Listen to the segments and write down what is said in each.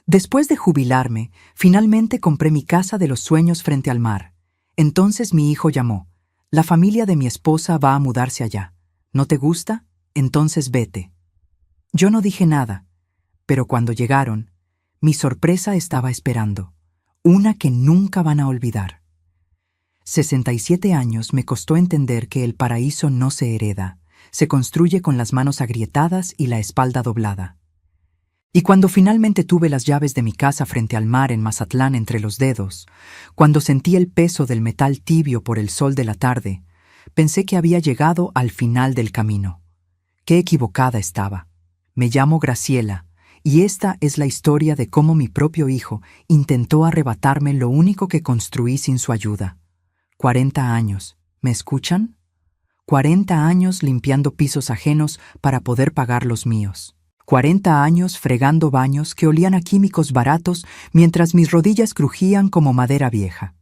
Después de jubilarme, finalmente compré mi casa de los sueños frente al mar. Entonces mi hijo llamó. La familia de mi esposa va a mudarse allá. ¿No te gusta? Entonces vete. Yo no dije nada, pero cuando llegaron, mi sorpresa estaba esperando. Una que nunca van a olvidar. 67 años me costó entender que el paraíso no se hereda, se construye con las manos agrietadas y la espalda doblada. Y cuando finalmente tuve las llaves de mi casa frente al mar en Mazatlán entre los dedos, cuando sentí el peso del metal tibio por el sol de la tarde, pensé que había llegado al final del camino. Qué equivocada estaba. Me llamo Graciela, y esta es la historia de cómo mi propio hijo intentó arrebatarme lo único que construí sin su ayuda. 40 años, ¿me escuchan? 40 años limpiando pisos ajenos para poder pagar los míos. 40 años fregando baños que olían a químicos baratos mientras mis rodillas crujían como madera vieja.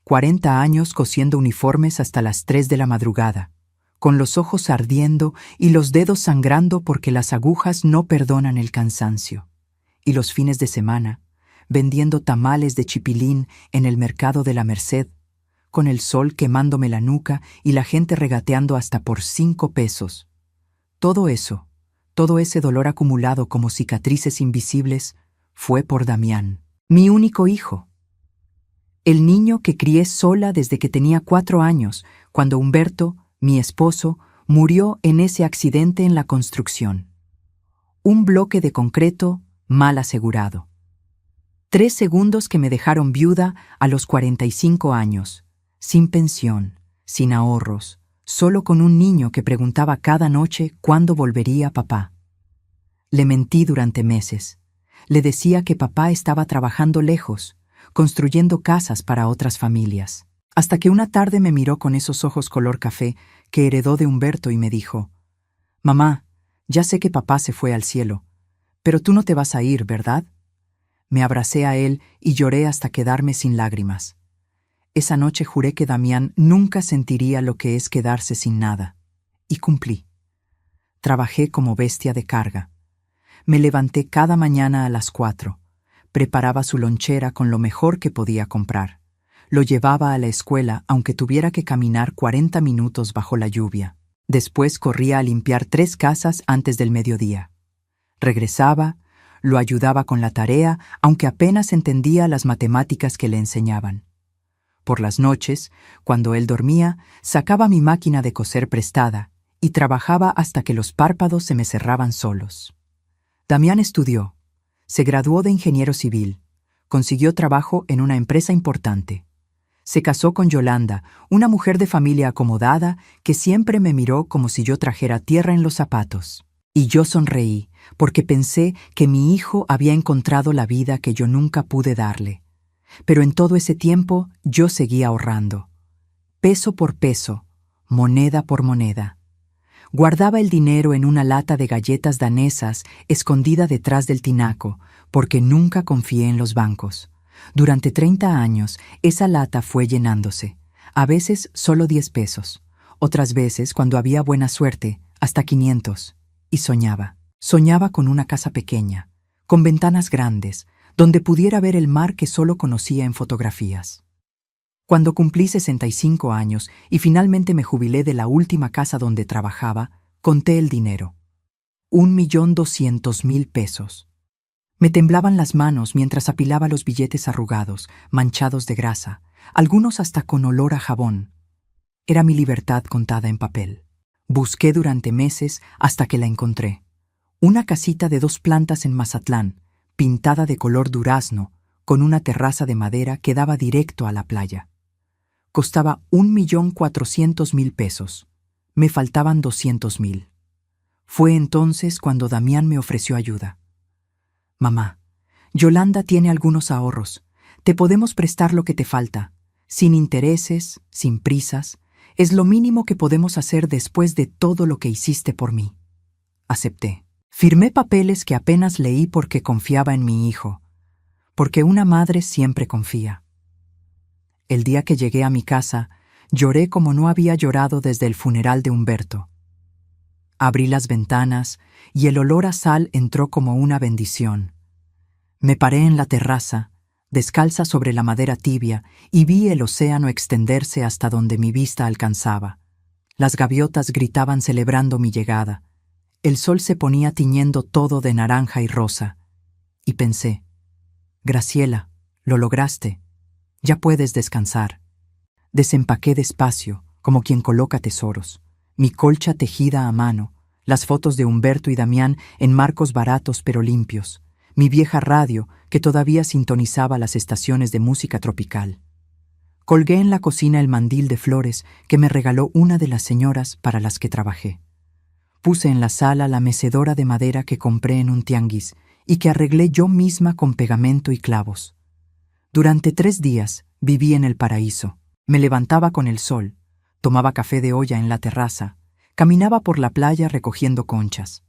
40 años cosiendo uniformes hasta las 3 de la madrugada, con los ojos ardiendo y los dedos sangrando porque las agujas no perdonan el cansancio. Y los fines de semana, vendiendo tamales de chipilín en el mercado de la Merced, con el sol quemándome la nuca y la gente regateando hasta por 5 pesos. Todo ese dolor acumulado como cicatrices invisibles, fue por Damián, mi único hijo. El niño que crié sola desde que tenía 4 años, cuando Humberto, mi esposo, murió en ese accidente en la construcción. Un bloque de concreto mal asegurado. 3 segundos que me dejaron viuda a los 45 años, sin pensión, sin ahorros, solo con un niño que preguntaba cada noche cuándo volvería papá. Le mentí durante meses. Le decía que papá estaba trabajando lejos, construyendo casas para otras familias. Hasta que una tarde me miró con esos ojos color café que heredó de Humberto y me dijo: «Mamá, ya sé que papá se fue al cielo, pero tú no te vas a ir, ¿verdad?». Me abracé a él y lloré hasta quedarme sin lágrimas. Esa noche juré que Damián nunca sentiría lo que es quedarse sin nada. Y cumplí. Trabajé como bestia de carga. Me levanté cada mañana a las 4. Preparaba su lonchera con lo mejor que podía comprar. Lo llevaba a la escuela aunque tuviera que caminar 40 minutos bajo la lluvia. Después corría a limpiar 3 casas antes del mediodía. Regresaba, lo ayudaba con la tarea aunque apenas entendía las matemáticas que le enseñaban. Por las noches, cuando él dormía, sacaba mi máquina de coser prestada y trabajaba hasta que los párpados se me cerraban solos. Damián estudió, se graduó de ingeniero civil, consiguió trabajo en una empresa importante. Se casó con Yolanda, una mujer de familia acomodada que siempre me miró como si yo trajera tierra en los zapatos. Y yo sonreí, porque pensé que mi hijo había encontrado la vida que yo nunca pude darle. Pero en todo ese tiempo yo seguía ahorrando. Peso por peso, moneda por moneda. Guardaba el dinero en una lata de galletas danesas escondida detrás del tinaco, porque nunca confié en los bancos. Durante 30 años, esa lata fue llenándose. A veces solo 10 pesos. Otras veces, cuando había buena suerte, hasta 500. Y soñaba. Soñaba con una casa pequeña, con ventanas grandes, donde pudiera ver el mar que solo conocía en fotografías. Cuando cumplí 65 años y finalmente me jubilé de la última casa donde trabajaba, conté el dinero. 1.200.000 pesos. Me temblaban las manos mientras apilaba los billetes arrugados, manchados de grasa, algunos hasta con olor a jabón. Era mi libertad contada en papel. Busqué durante meses hasta que la encontré. Una casita de 2 plantas en Mazatlán, pintada de color durazno, con una terraza de madera que daba directo a la playa. Costaba 1.400.000 pesos. Me faltaban 200.000. Fue entonces cuando Damián me ofreció ayuda. «Mamá, Yolanda tiene algunos ahorros. Te podemos prestar lo que te falta. Sin intereses, sin prisas. Es lo mínimo que podemos hacer después de todo lo que hiciste por mí». Acepté. Firmé papeles que apenas leí porque confiaba en mi hijo, porque una madre siempre confía. El día que llegué a mi casa, lloré como no había llorado desde el funeral de Humberto. Abrí las ventanas y el olor a sal entró como una bendición. Me paré en la terraza, descalza sobre la madera tibia, y vi el océano extenderse hasta donde mi vista alcanzaba. Las gaviotas gritaban celebrando mi llegada. El sol se ponía tiñendo todo de naranja y rosa. Y pensé, Graciela, lo lograste. Ya puedes descansar. Desempaqué despacio, como quien coloca tesoros. Mi colcha tejida a mano, las fotos de Humberto y Damián en marcos baratos pero limpios, mi vieja radio que todavía sintonizaba las estaciones de música tropical. Colgué en la cocina el mandil de flores que me regaló una de las señoras para las que trabajé. Puse en la sala la mecedora de madera que compré en un tianguis y que arreglé yo misma con pegamento y clavos. Durante 3 días viví en el paraíso. Me levantaba con el sol, tomaba café de olla en la terraza, caminaba por la playa recogiendo conchas.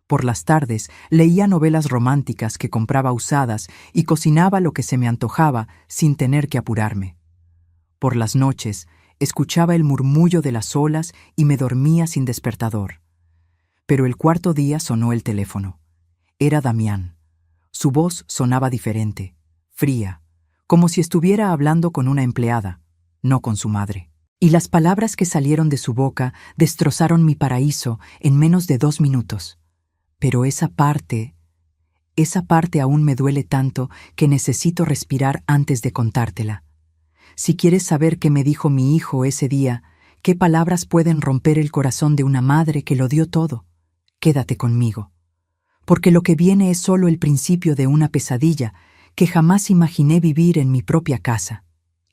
Por las tardes leía novelas románticas que compraba usadas y cocinaba lo que se me antojaba sin tener que apurarme. Por las noches escuchaba el murmullo de las olas y me dormía sin despertador. Pero el 4.º día sonó el teléfono. Era Damián. Su voz sonaba diferente, fría, como si estuviera hablando con una empleada, no con su madre. Y las palabras que salieron de su boca destrozaron mi paraíso en menos de 2 minutos. Pero esa parte aún me duele tanto que necesito respirar antes de contártela. Si quieres saber qué me dijo mi hijo ese día, qué palabras pueden romper el corazón de una madre que lo dio todo, quédate conmigo. Porque lo que viene es solo el principio de una pesadilla que jamás imaginé vivir en mi propia casa.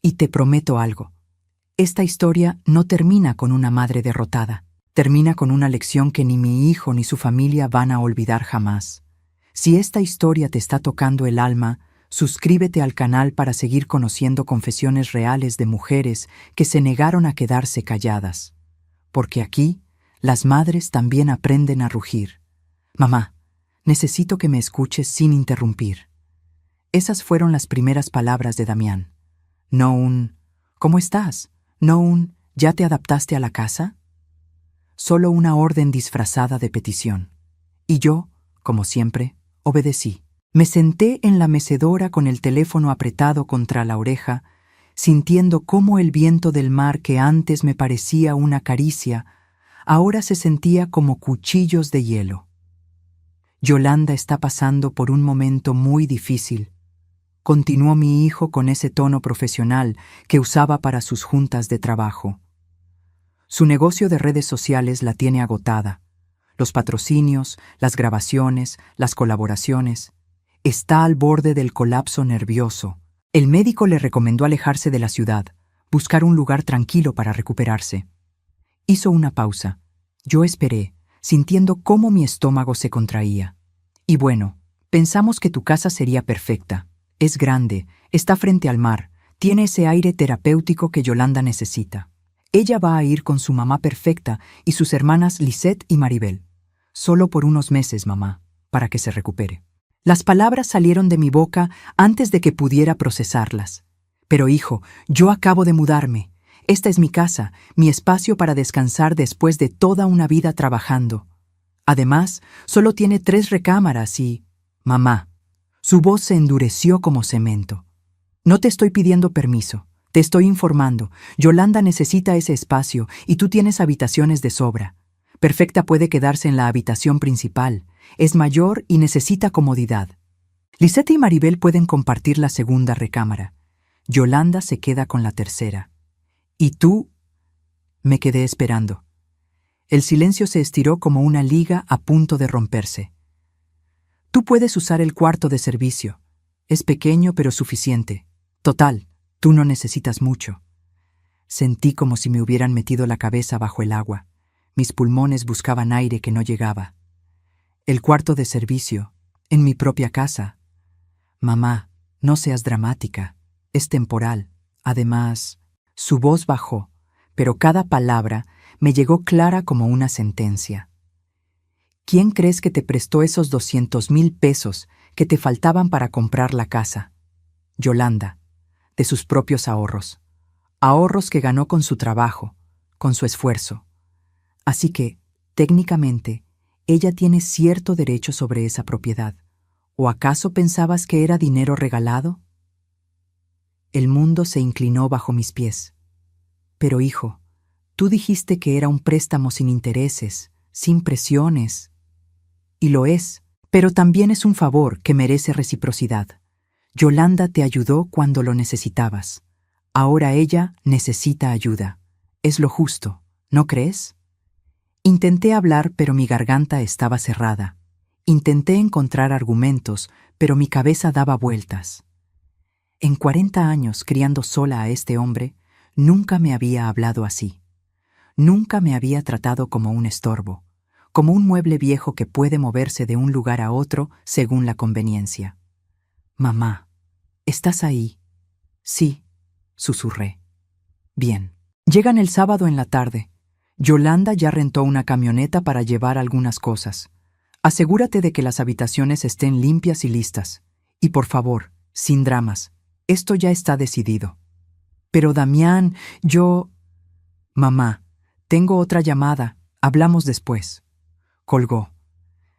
Y te prometo algo. Esta historia no termina con una madre derrotada. Termina con una lección que ni mi hijo ni su familia van a olvidar jamás. Si esta historia te está tocando el alma, suscríbete al canal para seguir conociendo confesiones reales de mujeres que se negaron a quedarse calladas. Porque aquí, las madres también aprenden a rugir. Mamá, necesito que me escuches sin interrumpir. Esas fueron las primeras palabras de Damián. No un ¿cómo estás? No un ¿ya te adaptaste a la casa? Solo una orden disfrazada de petición. Y yo, como siempre, obedecí. Me senté en la mecedora con el teléfono apretado contra la oreja, sintiendo cómo el viento del mar que antes me parecía una caricia, ahora se sentía como cuchillos de hielo. Yolanda está pasando por un momento muy difícil. Continuó mi hijo con ese tono profesional que usaba para sus juntas de trabajo. Su negocio de redes sociales la tiene agotada. Los patrocinios, las grabaciones, las colaboraciones. Está al borde del colapso nervioso. El médico le recomendó alejarse de la ciudad, buscar un lugar tranquilo para recuperarse. Hizo una pausa. Yo esperé, sintiendo cómo mi estómago se contraía. Y bueno, pensamos que tu casa sería perfecta. Es grande, está frente al mar, tiene ese aire terapéutico que Yolanda necesita. Ella va a ir con su mamá perfecta y sus hermanas Lisette y Maribel. Solo por unos meses, mamá, para que se recupere. Las palabras salieron de mi boca antes de que pudiera procesarlas. Pero hijo, yo acabo de mudarme. Esta es mi casa, mi espacio para descansar después de toda una vida trabajando. Además, solo tiene 3 recámaras y... Mamá. Su voz se endureció como cemento. No te estoy pidiendo permiso, te estoy informando. Yolanda necesita ese espacio y tú tienes habitaciones de sobra. Perfecta puede quedarse en la habitación principal. Es mayor y necesita comodidad. Lisette y Maribel pueden compartir la 2ª recámara. Yolanda se queda con la 3ª. ¿Y tú? Me quedé esperando. El silencio se estiró como una liga a punto de romperse. Tú puedes usar el cuarto de servicio. Es pequeño pero suficiente. Total, tú no necesitas mucho. Sentí como si me hubieran metido la cabeza bajo el agua. Mis pulmones buscaban aire que no llegaba. El cuarto de servicio, en mi propia casa. Mamá, no seas dramática. Es temporal. Además, su voz bajó, pero cada palabra me llegó clara como una sentencia. ¿Quién crees que te prestó esos 200,000 pesos que te faltaban para comprar la casa? Yolanda, de sus propios ahorros. Ahorros que ganó con su trabajo, con su esfuerzo. Así que, técnicamente, ella tiene cierto derecho sobre esa propiedad. ¿O acaso pensabas que era dinero regalado? El mundo se inclinó bajo mis pies. Pero, hijo, tú dijiste que era un préstamo sin intereses, sin presiones. Y lo es, pero también es un favor que merece reciprocidad. Yolanda te ayudó cuando lo necesitabas. Ahora ella necesita ayuda. Es lo justo, ¿no crees? Intenté hablar, pero mi garganta estaba cerrada. Intenté encontrar argumentos, pero mi cabeza daba vueltas. En 40 años criando sola a este hombre, nunca me había hablado así. Nunca me había tratado como un estorbo, como un mueble viejo que puede moverse de un lugar a otro según la conveniencia. «Mamá, ¿estás ahí?» «Sí», susurré. «Bien». Llegan el sábado en la tarde. Yolanda ya rentó una camioneta para llevar algunas cosas. Asegúrate de que las habitaciones estén limpias y listas. Y por favor, sin dramas. Esto ya está decidido. Pero Damián, yo... Mamá, tengo otra llamada. Hablamos después. Colgó.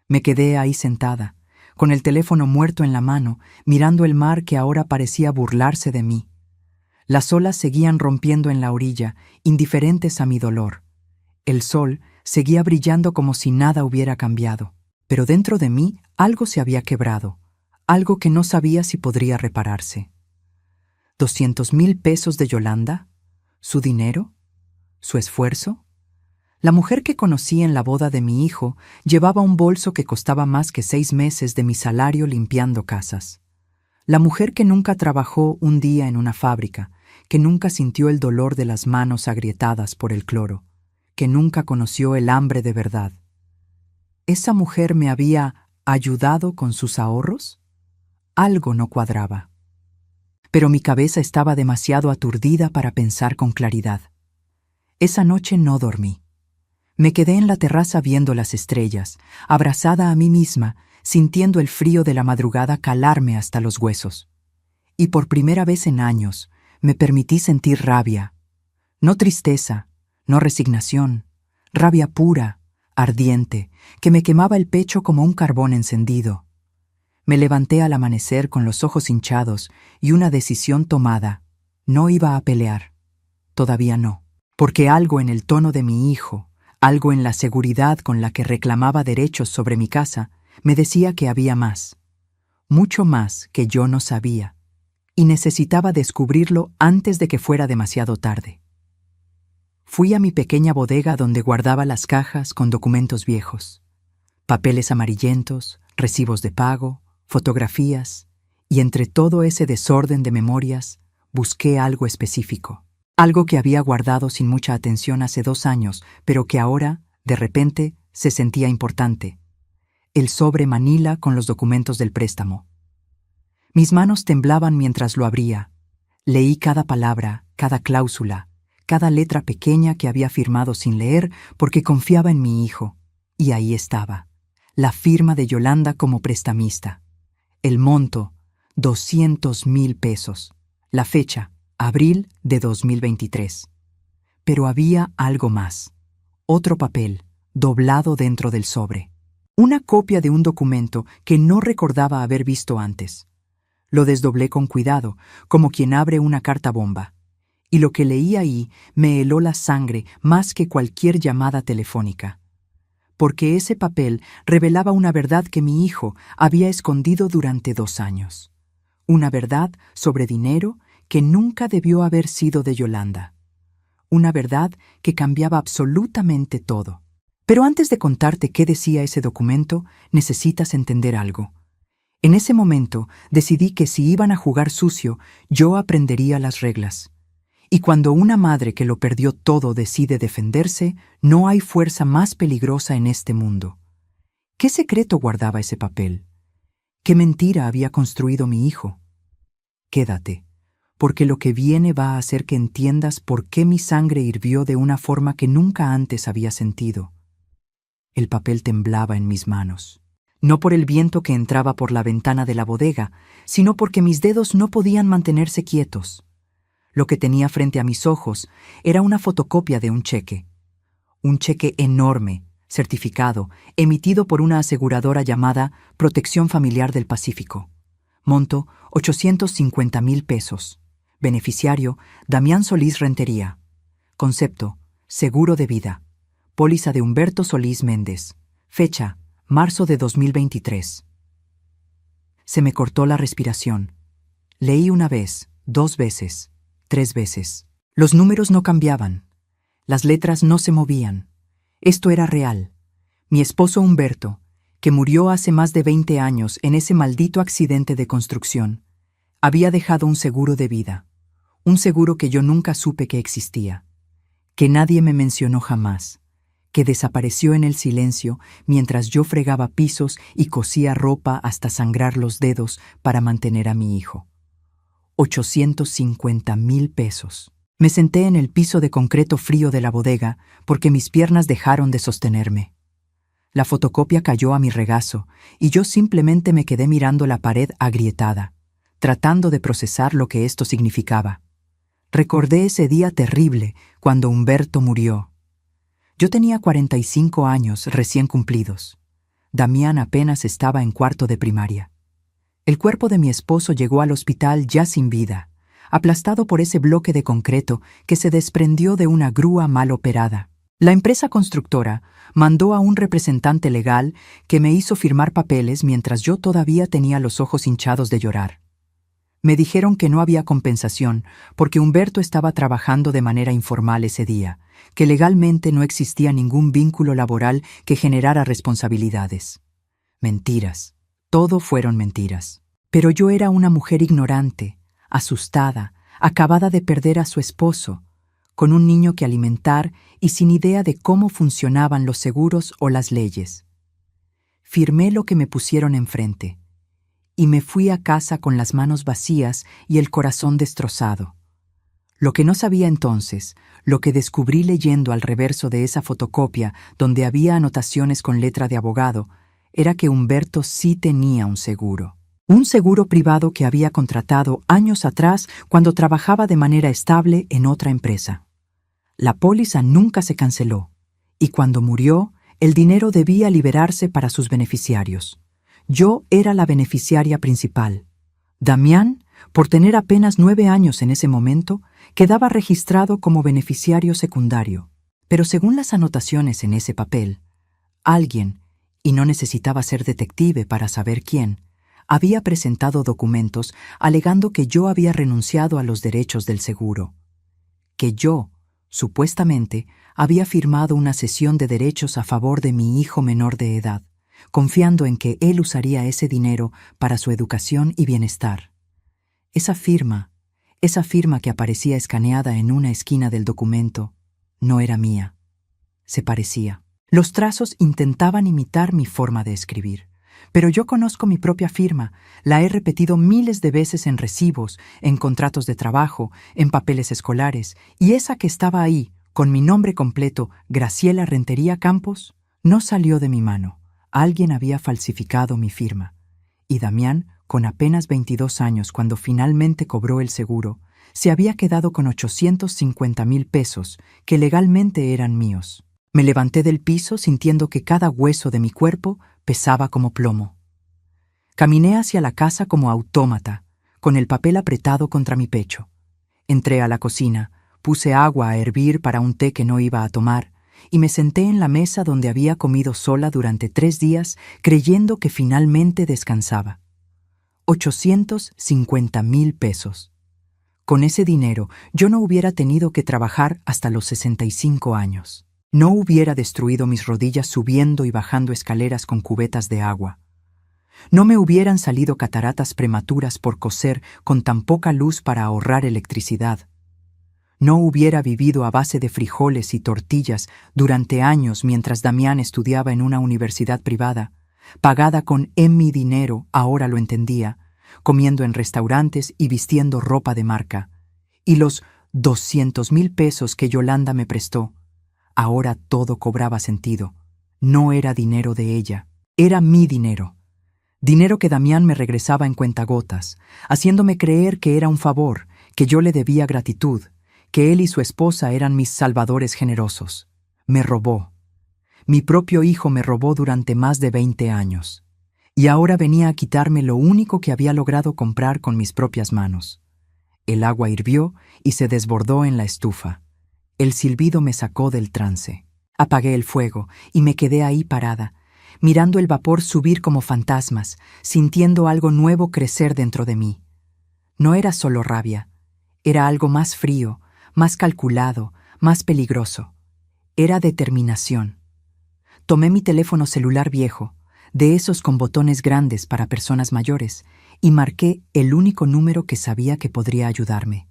Me quedé ahí sentada, con el teléfono muerto en la mano, mirando el mar que ahora parecía burlarse de mí. Las olas seguían rompiendo en la orilla, indiferentes a mi dolor. El sol seguía brillando como si nada hubiera cambiado. Pero dentro de mí algo se había quebrado, algo que no sabía si podría repararse. 200,000 pesos de Yolanda, su dinero, su esfuerzo. La mujer que conocí en la boda de mi hijo llevaba un bolso que costaba más que 6 meses de mi salario limpiando casas. La mujer que nunca trabajó un día en una fábrica, que nunca sintió el dolor de las manos agrietadas por el cloro, que nunca conoció el hambre de verdad. ¿Esa mujer me había ayudado con sus ahorros? Algo no cuadraba. Pero mi cabeza estaba demasiado aturdida para pensar con claridad. Esa noche no dormí. Me quedé en la terraza viendo las estrellas, abrazada a mí misma, sintiendo el frío de la madrugada calarme hasta los huesos. Y por primera vez en años me permití sentir rabia. No tristeza, no resignación, rabia pura, ardiente, que me quemaba el pecho como un carbón encendido. Me levanté al amanecer con los ojos hinchados y una decisión tomada. No iba a pelear. Todavía no. Porque algo en el tono de mi hijo, algo en la seguridad con la que reclamaba derechos sobre mi casa, me decía que había más. Mucho más que yo no sabía. Y necesitaba descubrirlo antes de que fuera demasiado tarde. Fui a mi pequeña bodega donde guardaba las cajas con documentos viejos, papeles amarillentos, recibos de pago, fotografías, y entre todo ese desorden de memorias busqué algo específico, algo que había guardado sin mucha atención hace 2 años, pero que ahora, de repente, se sentía importante. El sobre manila con los documentos del préstamo. Mis manos temblaban mientras lo abría. Leí cada palabra, cada cláusula, cada letra pequeña que había firmado sin leer porque confiaba en mi hijo. Y ahí estaba, la firma de Yolanda como prestamista. El monto, 200,000 pesos. La fecha, abril de 2023. Pero había algo más. Otro papel, doblado dentro del sobre. Una copia de un documento que no recordaba haber visto antes. Lo desdoblé con cuidado, como quien abre una carta bomba. Y lo que leí ahí me heló la sangre más que cualquier llamada telefónica. Porque ese papel revelaba una verdad que mi hijo había escondido durante 2 años. Una verdad sobre dinero que nunca debió haber sido de Yolanda. Una verdad que cambiaba absolutamente todo. Pero antes de contarte qué decía ese documento, necesitas entender algo. En ese momento decidí que si iban a jugar sucio, yo aprendería las reglas. Y cuando una madre que lo perdió todo decide defenderse, no hay fuerza más peligrosa en este mundo. ¿Qué secreto guardaba ese papel? ¿Qué mentira había construido mi hijo? Quédate, porque lo que viene va a hacer que entiendas por qué mi sangre hirvió de una forma que nunca antes había sentido. El papel temblaba en mis manos. No por el viento que entraba por la ventana de la bodega, sino porque mis dedos no podían mantenerse quietos. Lo que tenía frente a mis ojos era una fotocopia de un cheque enorme, certificado, emitido por una aseguradora llamada Protección Familiar del Pacífico. Monto, 850,000 pesos. Beneficiario, Damián Solís Rentería. Concepto, seguro de vida. Póliza de Humberto Solís Méndez. Fecha, marzo de 2023. Se me cortó la respiración. Leí una vez, 2 veces, 3 veces. Los números no cambiaban. Las letras no se movían. Esto era real. Mi esposo Humberto, que murió hace más de 20 años en ese maldito accidente de construcción, había dejado un seguro de vida. Un seguro que yo nunca supe que existía. Que nadie me mencionó jamás. Que desapareció en el silencio mientras yo fregaba pisos y cosía ropa hasta sangrar los dedos para mantener a mi hijo. 850,000 pesos. Me senté en el piso de concreto frío de la bodega porque mis piernas dejaron de sostenerme. La fotocopia cayó a mi regazo y yo simplemente me quedé mirando la pared agrietada, tratando de procesar lo que esto significaba. Recordé ese día terrible cuando Humberto murió. Yo tenía 45 años recién cumplidos. Damián apenas estaba en cuarto de primaria. El cuerpo de mi esposo llegó al hospital ya sin vida, aplastado por ese bloque de concreto que se desprendió de una grúa mal operada. La empresa constructora mandó a un representante legal que me hizo firmar papeles mientras yo todavía tenía los ojos hinchados de llorar. Me dijeron que no había compensación porque Humberto estaba trabajando de manera informal ese día, que legalmente no existía ningún vínculo laboral que generara responsabilidades. Mentiras. Todo fueron mentiras. Pero yo era una mujer ignorante, asustada, acabada de perder a su esposo, con un niño que alimentar y sin idea de cómo funcionaban los seguros o las leyes. Firmé lo que me pusieron enfrente y me fui a casa con las manos vacías y el corazón destrozado. Lo que no sabía entonces, lo que descubrí leyendo al reverso de esa fotocopia donde había anotaciones con letra de abogado, era que Humberto sí tenía un seguro. Un seguro privado que había contratado años atrás cuando trabajaba de manera estable en otra empresa. La póliza nunca se canceló, y cuando murió, el dinero debía liberarse para sus beneficiarios. Yo era la beneficiaria principal. Damián, por tener apenas 9 años en ese momento, quedaba registrado como beneficiario secundario. Pero según las anotaciones en ese papel, alguien, y no necesitaba ser detective para saber quién, había presentado documentos alegando que yo había renunciado a los derechos del seguro. Que yo, supuestamente, había firmado una cesión de derechos a favor de mi hijo menor de edad, confiando en que él usaría ese dinero para su educación y bienestar. Esa firma que aparecía escaneada en una esquina del documento, no era mía. Se parecía. Los trazos intentaban imitar mi forma de escribir. Pero yo conozco mi propia firma, la he repetido miles de veces en recibos, en contratos de trabajo, en papeles escolares, y esa que estaba ahí, con mi nombre completo, Graciela Rentería Campos, no salió de mi mano. Alguien había falsificado mi firma. Y Damián, con apenas 22 años cuando finalmente cobró el seguro, se había quedado con 850,000 pesos, que legalmente eran míos. Me levanté del piso sintiendo que cada hueso de mi cuerpo pesaba como plomo. Caminé hacia la casa como autómata, con el papel apretado contra mi pecho. Entré a la cocina, puse agua a hervir para un té que no iba a tomar, y me senté en la mesa donde había comido sola durante 3 días, creyendo que finalmente descansaba. 850,000 pesos. Con ese dinero, yo no hubiera tenido que trabajar hasta los 65 años. No hubiera destruido mis rodillas subiendo y bajando escaleras con cubetas de agua. No me hubieran salido cataratas prematuras por coser con tan poca luz para ahorrar electricidad. No hubiera vivido a base de frijoles y tortillas durante años mientras Damián estudiaba en una universidad privada, pagada con mi dinero, ahora lo entendía, comiendo en restaurantes y vistiendo ropa de marca. Y los 200,000 pesos que Yolanda me prestó. Ahora todo cobraba sentido. No era dinero de ella, era mi dinero. Dinero que Damián me regresaba en cuentagotas, haciéndome creer que era un favor, que yo le debía gratitud, que él y su esposa eran mis salvadores generosos. Me robó. Mi propio hijo me robó durante más de 20 años. Y ahora venía a quitarme lo único que había logrado comprar con mis propias manos. El agua hirvió y se desbordó en la estufa. El silbido me sacó del trance. Apagué el fuego y me quedé ahí parada, mirando el vapor subir como fantasmas, sintiendo algo nuevo crecer dentro de mí. No era solo rabia, era algo más frío, más calculado, más peligroso. Era determinación. Tomé mi teléfono celular viejo, de esos con botones grandes para personas mayores, y marqué el único número que sabía que podría ayudarme.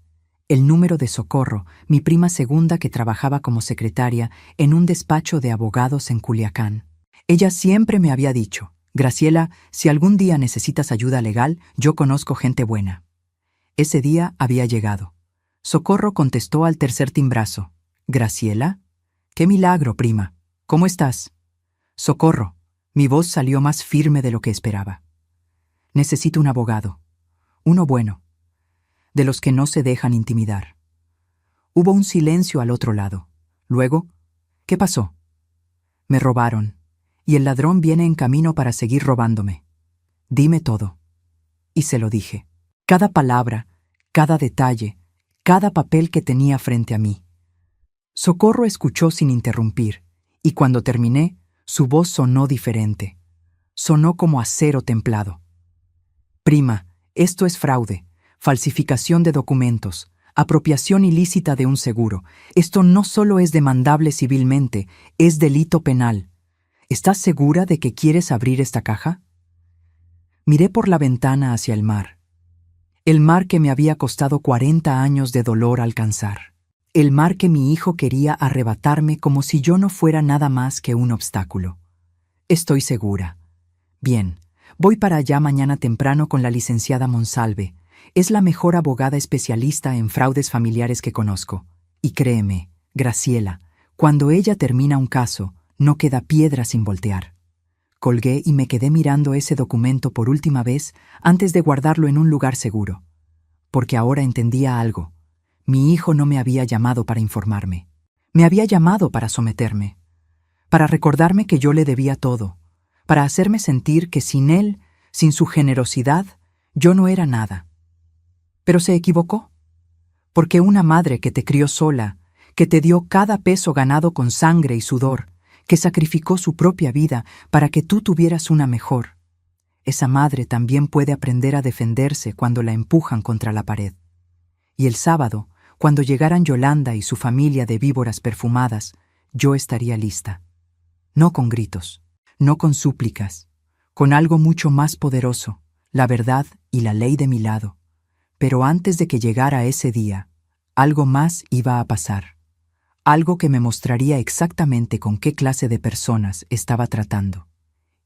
El número de Socorro, mi prima segunda que trabajaba como secretaria en un despacho de abogados en Culiacán. Ella siempre me había dicho: Graciela, si algún día necesitas ayuda legal, yo conozco gente buena. Ese día había llegado. Socorro contestó al tercer timbrazo. ¿Graciela? ¡Qué milagro, prima! ¿Cómo estás? Socorro. Mi voz salió más firme de lo que esperaba. Necesito un abogado. Uno bueno. De los que no se dejan intimidar. Hubo un silencio al otro lado. Luego, ¿qué pasó? Me robaron, y el ladrón viene en camino para seguir robándome. Dime todo. Y se lo dije. Cada palabra, cada detalle, cada papel que tenía frente a mí. Socorro escuchó sin interrumpir, y cuando terminé, su voz sonó diferente. Sonó como acero templado. Prima, esto es fraude, falsificación de documentos, apropiación ilícita de un seguro. Esto no solo es demandable civilmente, es delito penal. ¿Estás segura de que quieres abrir esta caja? Miré por la ventana hacia el mar. El mar que me había costado 40 años de dolor alcanzar. El mar que mi hijo quería arrebatarme como si yo no fuera nada más que un obstáculo. Estoy segura. Bien, voy para allá mañana temprano con la licenciada Monsalve. Es la mejor abogada especialista en fraudes familiares que conozco. Y créeme, Graciela, cuando ella termina un caso, no queda piedra sin voltear. Colgué y me quedé mirando ese documento por última vez antes de guardarlo en un lugar seguro. Porque ahora entendía algo. Mi hijo no me había llamado para informarme. Me había llamado para someterme. Para recordarme que yo le debía todo. Para hacerme sentir que sin él, sin su generosidad, yo no era nada. Pero se equivocó. Porque una madre que te crió sola, que te dio cada peso ganado con sangre y sudor, que sacrificó su propia vida para que tú tuvieras una mejor, esa madre también puede aprender a defenderse cuando la empujan contra la pared. Y el sábado, cuando llegaran Yolanda y su familia de víboras perfumadas, yo estaría lista. No con gritos, no con súplicas, con algo mucho más poderoso, la verdad y la ley de mi lado. Pero antes de que llegara ese día, algo más iba a pasar. Algo que me mostraría exactamente con qué clase de personas estaba tratando.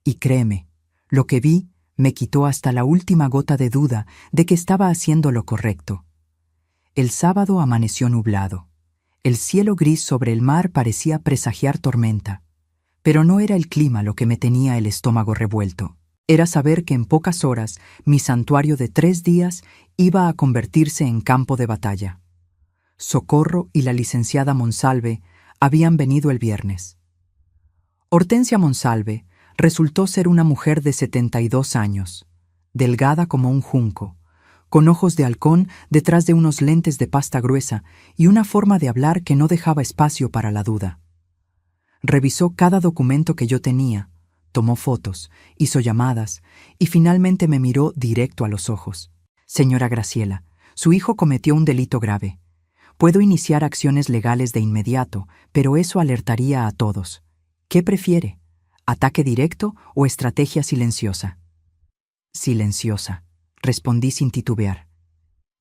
Y créeme, lo que vi me quitó hasta la última gota de duda de que estaba haciendo lo correcto. El sábado amaneció nublado. El cielo gris sobre el mar parecía presagiar tormenta. Pero no era el clima lo que me tenía el estómago revuelto. Era saber que en pocas horas mi santuario de 3 días iba a convertirse en campo de batalla. Socorro y la licenciada Monsalve habían venido el viernes. Hortensia Monsalve resultó ser una mujer de 72 años, delgada como un junco, con ojos de halcón detrás de unos lentes de pasta gruesa y una forma de hablar que no dejaba espacio para la duda. Revisó cada documento que yo tenía, tomó fotos, hizo llamadas y finalmente me miró directo a los ojos. Señora Graciela, su hijo cometió un delito grave. Puedo iniciar acciones legales de inmediato, pero eso alertaría a todos. ¿Qué prefiere? ¿Ataque directo o estrategia silenciosa? Silenciosa, respondí sin titubear.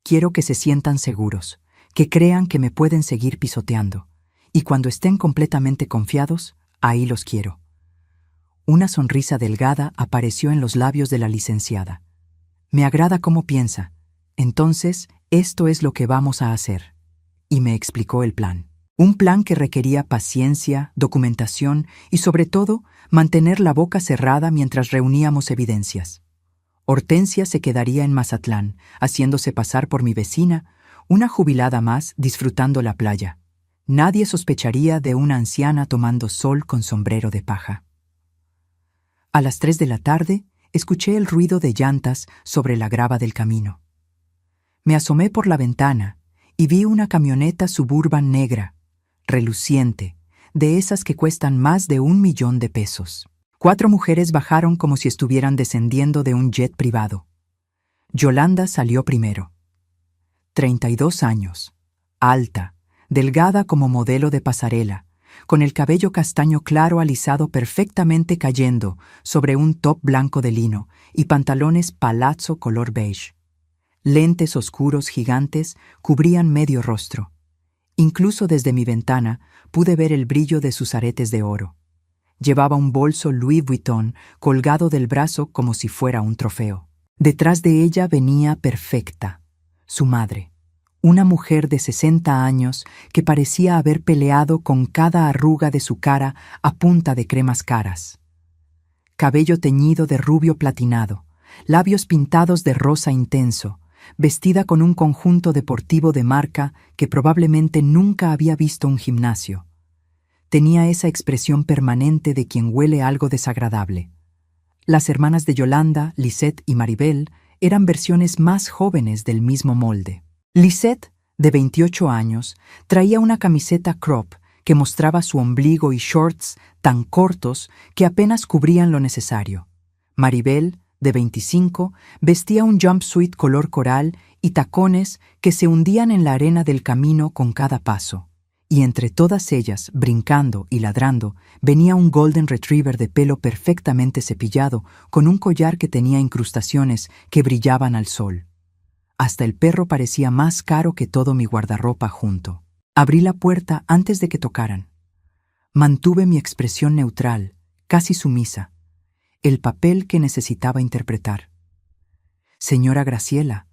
Quiero que se sientan seguros, que crean que me pueden seguir pisoteando, y cuando estén completamente confiados, ahí los quiero. Una sonrisa delgada apareció en los labios de la licenciada. Me agrada cómo piensa. Entonces, esto es lo que vamos a hacer. Y me explicó el plan. Un plan que requería paciencia, documentación y, sobre todo, mantener la boca cerrada mientras reuníamos evidencias. Hortensia se quedaría en Mazatlán, haciéndose pasar por mi vecina, una jubilada más disfrutando la playa. Nadie sospecharía de una anciana tomando sol con sombrero de paja. A las 3 de la tarde, escuché el ruido de llantas sobre la grava del camino. Me asomé por la ventana y vi una camioneta Suburban negra, reluciente, de esas que cuestan más de $1.000.000. 4 mujeres bajaron como si estuvieran descendiendo de un jet privado. Yolanda salió primero. 32 años, alta, delgada como modelo de pasarela, con el cabello castaño claro alisado perfectamente cayendo sobre un top blanco de lino y pantalones palazzo color beige. Lentes oscuros gigantes cubrían medio rostro. Incluso desde mi ventana pude ver el brillo de sus aretes de oro. Llevaba un bolso Louis Vuitton colgado del brazo como si fuera un trofeo. Detrás de ella venía Perfecta, su madre, una mujer de 60 años que parecía haber peleado con cada arruga de su cara a punta de cremas caras. Cabello teñido de rubio platinado, labios pintados de rosa intenso, vestida con un conjunto deportivo de marca que probablemente nunca había visto un gimnasio. Tenía esa expresión permanente de quien huele algo desagradable. Las hermanas de Yolanda, Lisette y Maribel, eran versiones más jóvenes del mismo molde. Lisette, de 28 años, traía una camiseta crop que mostraba su ombligo y shorts tan cortos que apenas cubrían lo necesario. Maribel, de 25, vestía un jumpsuit color coral y tacones que se hundían en la arena del camino con cada paso. Y entre todas ellas, brincando y ladrando, venía un golden retriever de pelo perfectamente cepillado con un collar que tenía incrustaciones que brillaban al sol. Hasta el perro parecía más caro que todo mi guardarropa junto. Abrí la puerta antes de que tocaran. Mantuve mi expresión neutral, casi sumisa, el papel que necesitaba interpretar. «Señora Graciela»,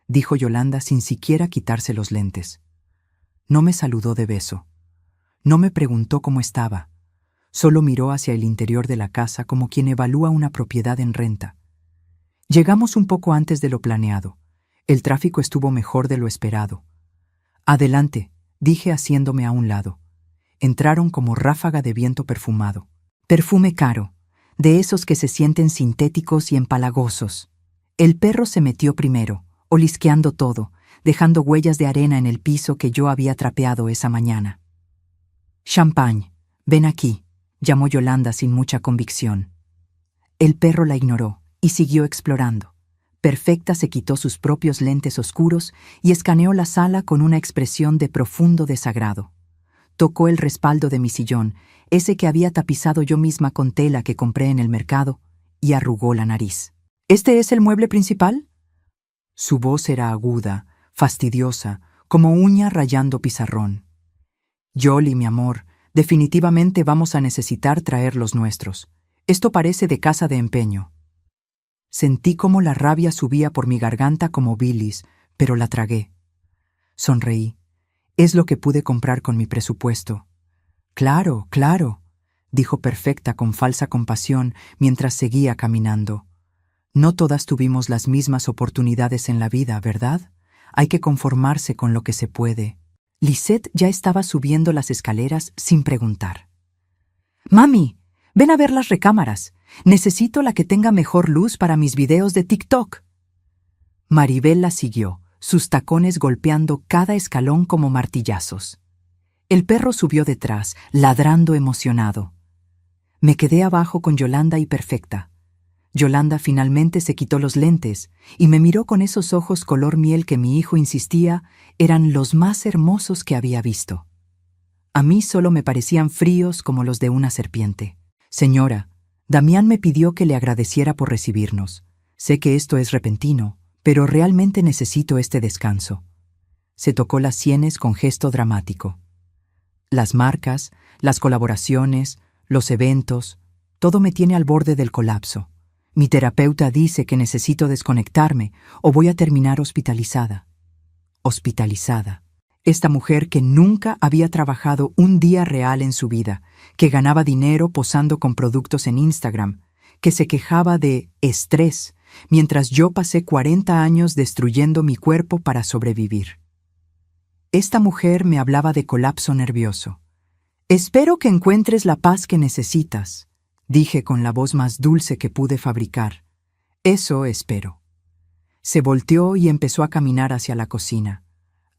dijo Yolanda sin siquiera quitarse los lentes. No me saludó de beso. No me preguntó cómo estaba. Solo miró hacia el interior de la casa como quien evalúa una propiedad en renta. Llegamos un poco antes de lo planeado. El tráfico estuvo mejor de lo esperado. «Adelante», dije haciéndome a un lado. Entraron como ráfaga de viento perfumado. Perfume caro, de esos que se sienten sintéticos y empalagosos. El perro se metió primero, olisqueando todo, dejando huellas de arena en el piso que yo había trapeado esa mañana. «Champagne, ven aquí», llamó Yolanda sin mucha convicción. El perro la ignoró y siguió explorando. Perfecta se quitó sus propios lentes oscuros y escaneó la sala con una expresión de profundo desagrado. Tocó el respaldo de mi sillón, ese que había tapizado yo misma con tela que compré en el mercado, y arrugó la nariz. «¿Este es el mueble principal?» Su voz era aguda, fastidiosa, como uña rayando pizarrón. «Yoli, mi amor, definitivamente vamos a necesitar traer los nuestros. Esto parece de casa de empeño». Sentí cómo la rabia subía por mi garganta como bilis, pero la tragué. Sonreí. Es lo que pude comprar con mi presupuesto. «Claro, claro», dijo Perfecta con falsa compasión mientras seguía caminando. «No todas tuvimos las mismas oportunidades en la vida, ¿verdad? Hay que conformarse con lo que se puede». Lisette ya estaba subiendo las escaleras sin preguntar. «Mami, ven a ver las recámaras. Necesito la que tenga mejor luz para mis videos de TikTok». Maribel la siguió, sus tacones golpeando cada escalón como martillazos. El perro subió detrás, ladrando emocionado. Me quedé abajo con Yolanda y Perfecta. Yolanda finalmente se quitó los lentes y me miró con esos ojos color miel que mi hijo insistía eran los más hermosos que había visto. A mí solo me parecían fríos como los de una serpiente. «Señora, Damián me pidió que le agradeciera por recibirnos. Sé que esto es repentino, pero realmente necesito este descanso». Se tocó las sienes con gesto dramático. Las marcas, las colaboraciones, los eventos, todo me tiene al borde del colapso. Mi terapeuta dice que necesito desconectarme o voy a terminar hospitalizada. Hospitalizada. Esta mujer que nunca había trabajado un día real en su vida, que ganaba dinero posando con productos en Instagram, que se quejaba de estrés, mientras yo pasé 40 años destruyendo mi cuerpo para sobrevivir. Esta mujer me hablaba de colapso nervioso. «Espero que encuentres la paz que necesitas», dije con la voz más dulce que pude fabricar. «Eso espero». Se volteó y empezó a caminar hacia la cocina.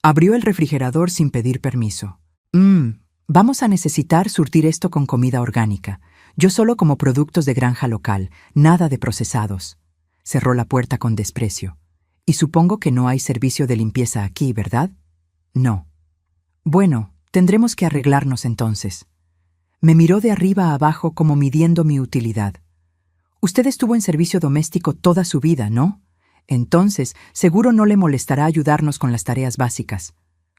Abrió el refrigerador sin pedir permiso. Vamos a necesitar surtir esto con comida orgánica. Yo solo como productos de granja local, nada de procesados». Cerró la puerta con desprecio. «Y supongo que no hay servicio de limpieza aquí, ¿verdad?» «No». «Bueno, tendremos que arreglarnos entonces». Me miró de arriba a abajo como midiendo mi utilidad. «Usted estuvo en servicio doméstico toda su vida, ¿no? Entonces, seguro no le molestará ayudarnos con las tareas básicas.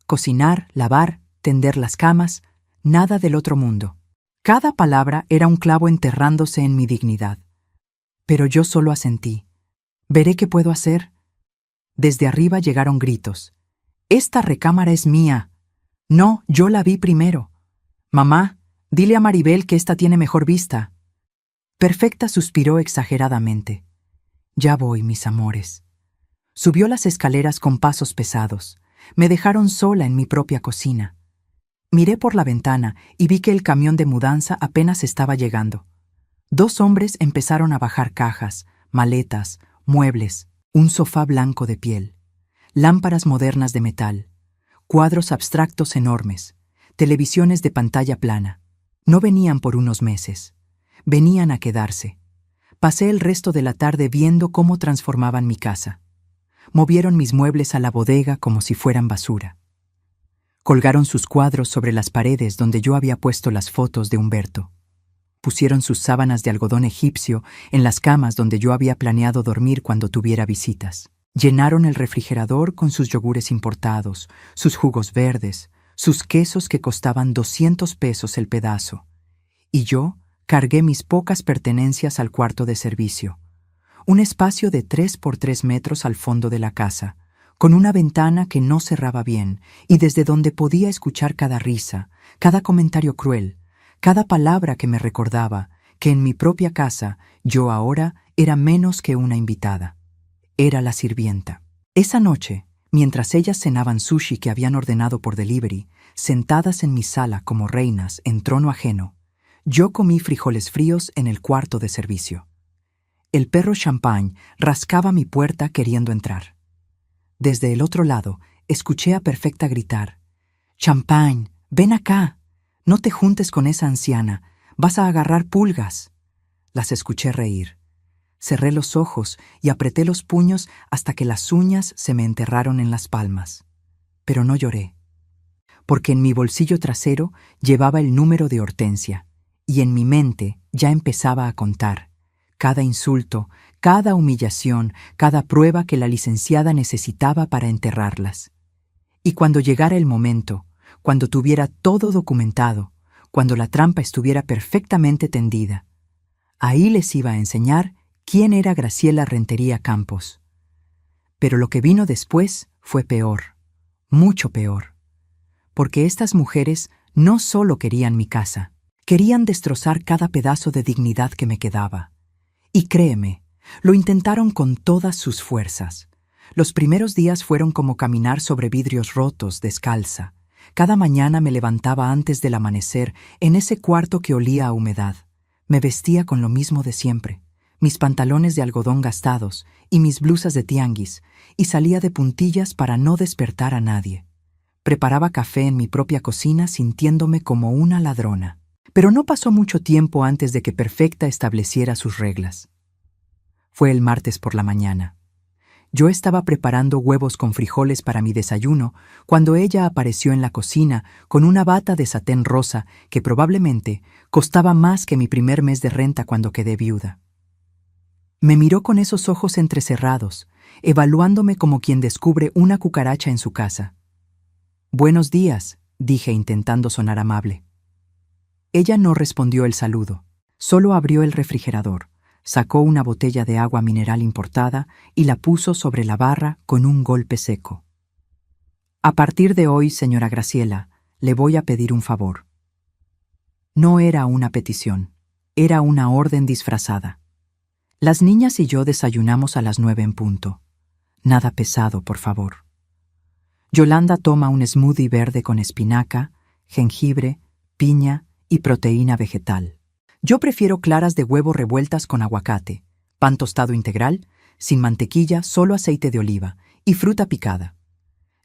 Cocinar, lavar, tender las camas, nada del otro mundo». Cada palabra era un clavo enterrándose en mi dignidad. Pero yo solo asentí. «Veré qué puedo hacer». Desde arriba llegaron gritos. «Esta recámara es mía». «No, yo la vi primero». «Mamá, dile a Maribel que esta tiene mejor vista». Perfecta suspiró exageradamente. «Ya voy, mis amores». Subió las escaleras con pasos pesados. Me dejaron sola en mi propia cocina. Miré por la ventana y vi que el camión de mudanza apenas estaba llegando. 2 hombres empezaron a bajar cajas, maletas, muebles, un sofá blanco de piel, lámparas modernas de metal, cuadros abstractos enormes, televisiones de pantalla plana. No venían por unos meses. Venían a quedarse. Pasé el resto de la tarde viendo cómo transformaban mi casa. Movieron mis muebles a la bodega como si fueran basura. Colgaron sus cuadros sobre las paredes donde yo había puesto las fotos de Humberto. Pusieron sus sábanas de algodón egipcio en las camas donde yo había planeado dormir cuando tuviera visitas. Llenaron el refrigerador con sus yogures importados, sus jugos verdes, sus quesos que costaban 200 pesos el pedazo. Y yo cargué mis pocas pertenencias al cuarto de servicio. Un espacio de 3 por 3 metros al fondo de la casa, con una ventana que no cerraba bien y desde donde podía escuchar cada risa, cada comentario cruel, cada palabra que me recordaba que en mi propia casa yo ahora era menos que una invitada. Era la sirvienta. Esa noche, mientras ellas cenaban sushi que habían ordenado por delivery, sentadas en mi sala como reinas en trono ajeno, yo comí frijoles fríos en el cuarto de servicio. El perro Champagne rascaba mi puerta queriendo entrar. Desde el otro lado, escuché a Perfecta gritar: «Champagne, ven acá. No te juntes con esa anciana. Vas a agarrar pulgas». Las escuché reír. Cerré los ojos y apreté los puños hasta que las uñas se me enterraron en las palmas. Pero no lloré, porque en mi bolsillo trasero llevaba el número de Hortensia, y en mi mente ya empezaba a contar cada insulto, cada humillación, cada prueba que la licenciada necesitaba para enterrarlas. Y cuando llegara el momento, cuando tuviera todo documentado, cuando la trampa estuviera perfectamente tendida, ahí les iba a enseñar quién era Graciela Rentería Campos. Pero lo que vino después fue peor, mucho peor, porque estas mujeres no solo querían mi casa, querían destrozar cada pedazo de dignidad que me quedaba. Y créeme, lo intentaron con todas sus fuerzas. Los primeros días fueron como caminar sobre vidrios rotos, descalza. Cada mañana me levantaba antes del amanecer en ese cuarto que olía a humedad. Me vestía con lo mismo de siempre, mis pantalones de algodón gastados y mis blusas de tianguis, y salía de puntillas para no despertar a nadie. Preparaba café en mi propia cocina sintiéndome como una ladrona. Pero no pasó mucho tiempo antes de que Perfecta estableciera sus reglas. Fue el martes por la mañana. Yo estaba preparando huevos con frijoles para mi desayuno cuando ella apareció en la cocina con una bata de satén rosa que probablemente costaba más que mi primer mes de renta cuando quedé viuda. Me miró con esos ojos entrecerrados, evaluándome como quien descubre una cucaracha en su casa. «Buenos días», dije intentando sonar amable. Ella no respondió el saludo, solo abrió el refrigerador, sacó una botella de agua mineral importada y la puso sobre la barra con un golpe seco. «A partir de hoy, señora Graciela, le voy a pedir un favor». No era una petición, era una orden disfrazada. Las niñas y yo desayunamos a las 9 en punto. Nada pesado, por favor. Yolanda toma un smoothie verde con espinaca, jengibre, piña y proteína vegetal. Yo prefiero claras de huevo revueltas con aguacate, pan tostado integral, sin mantequilla, solo aceite de oliva y fruta picada.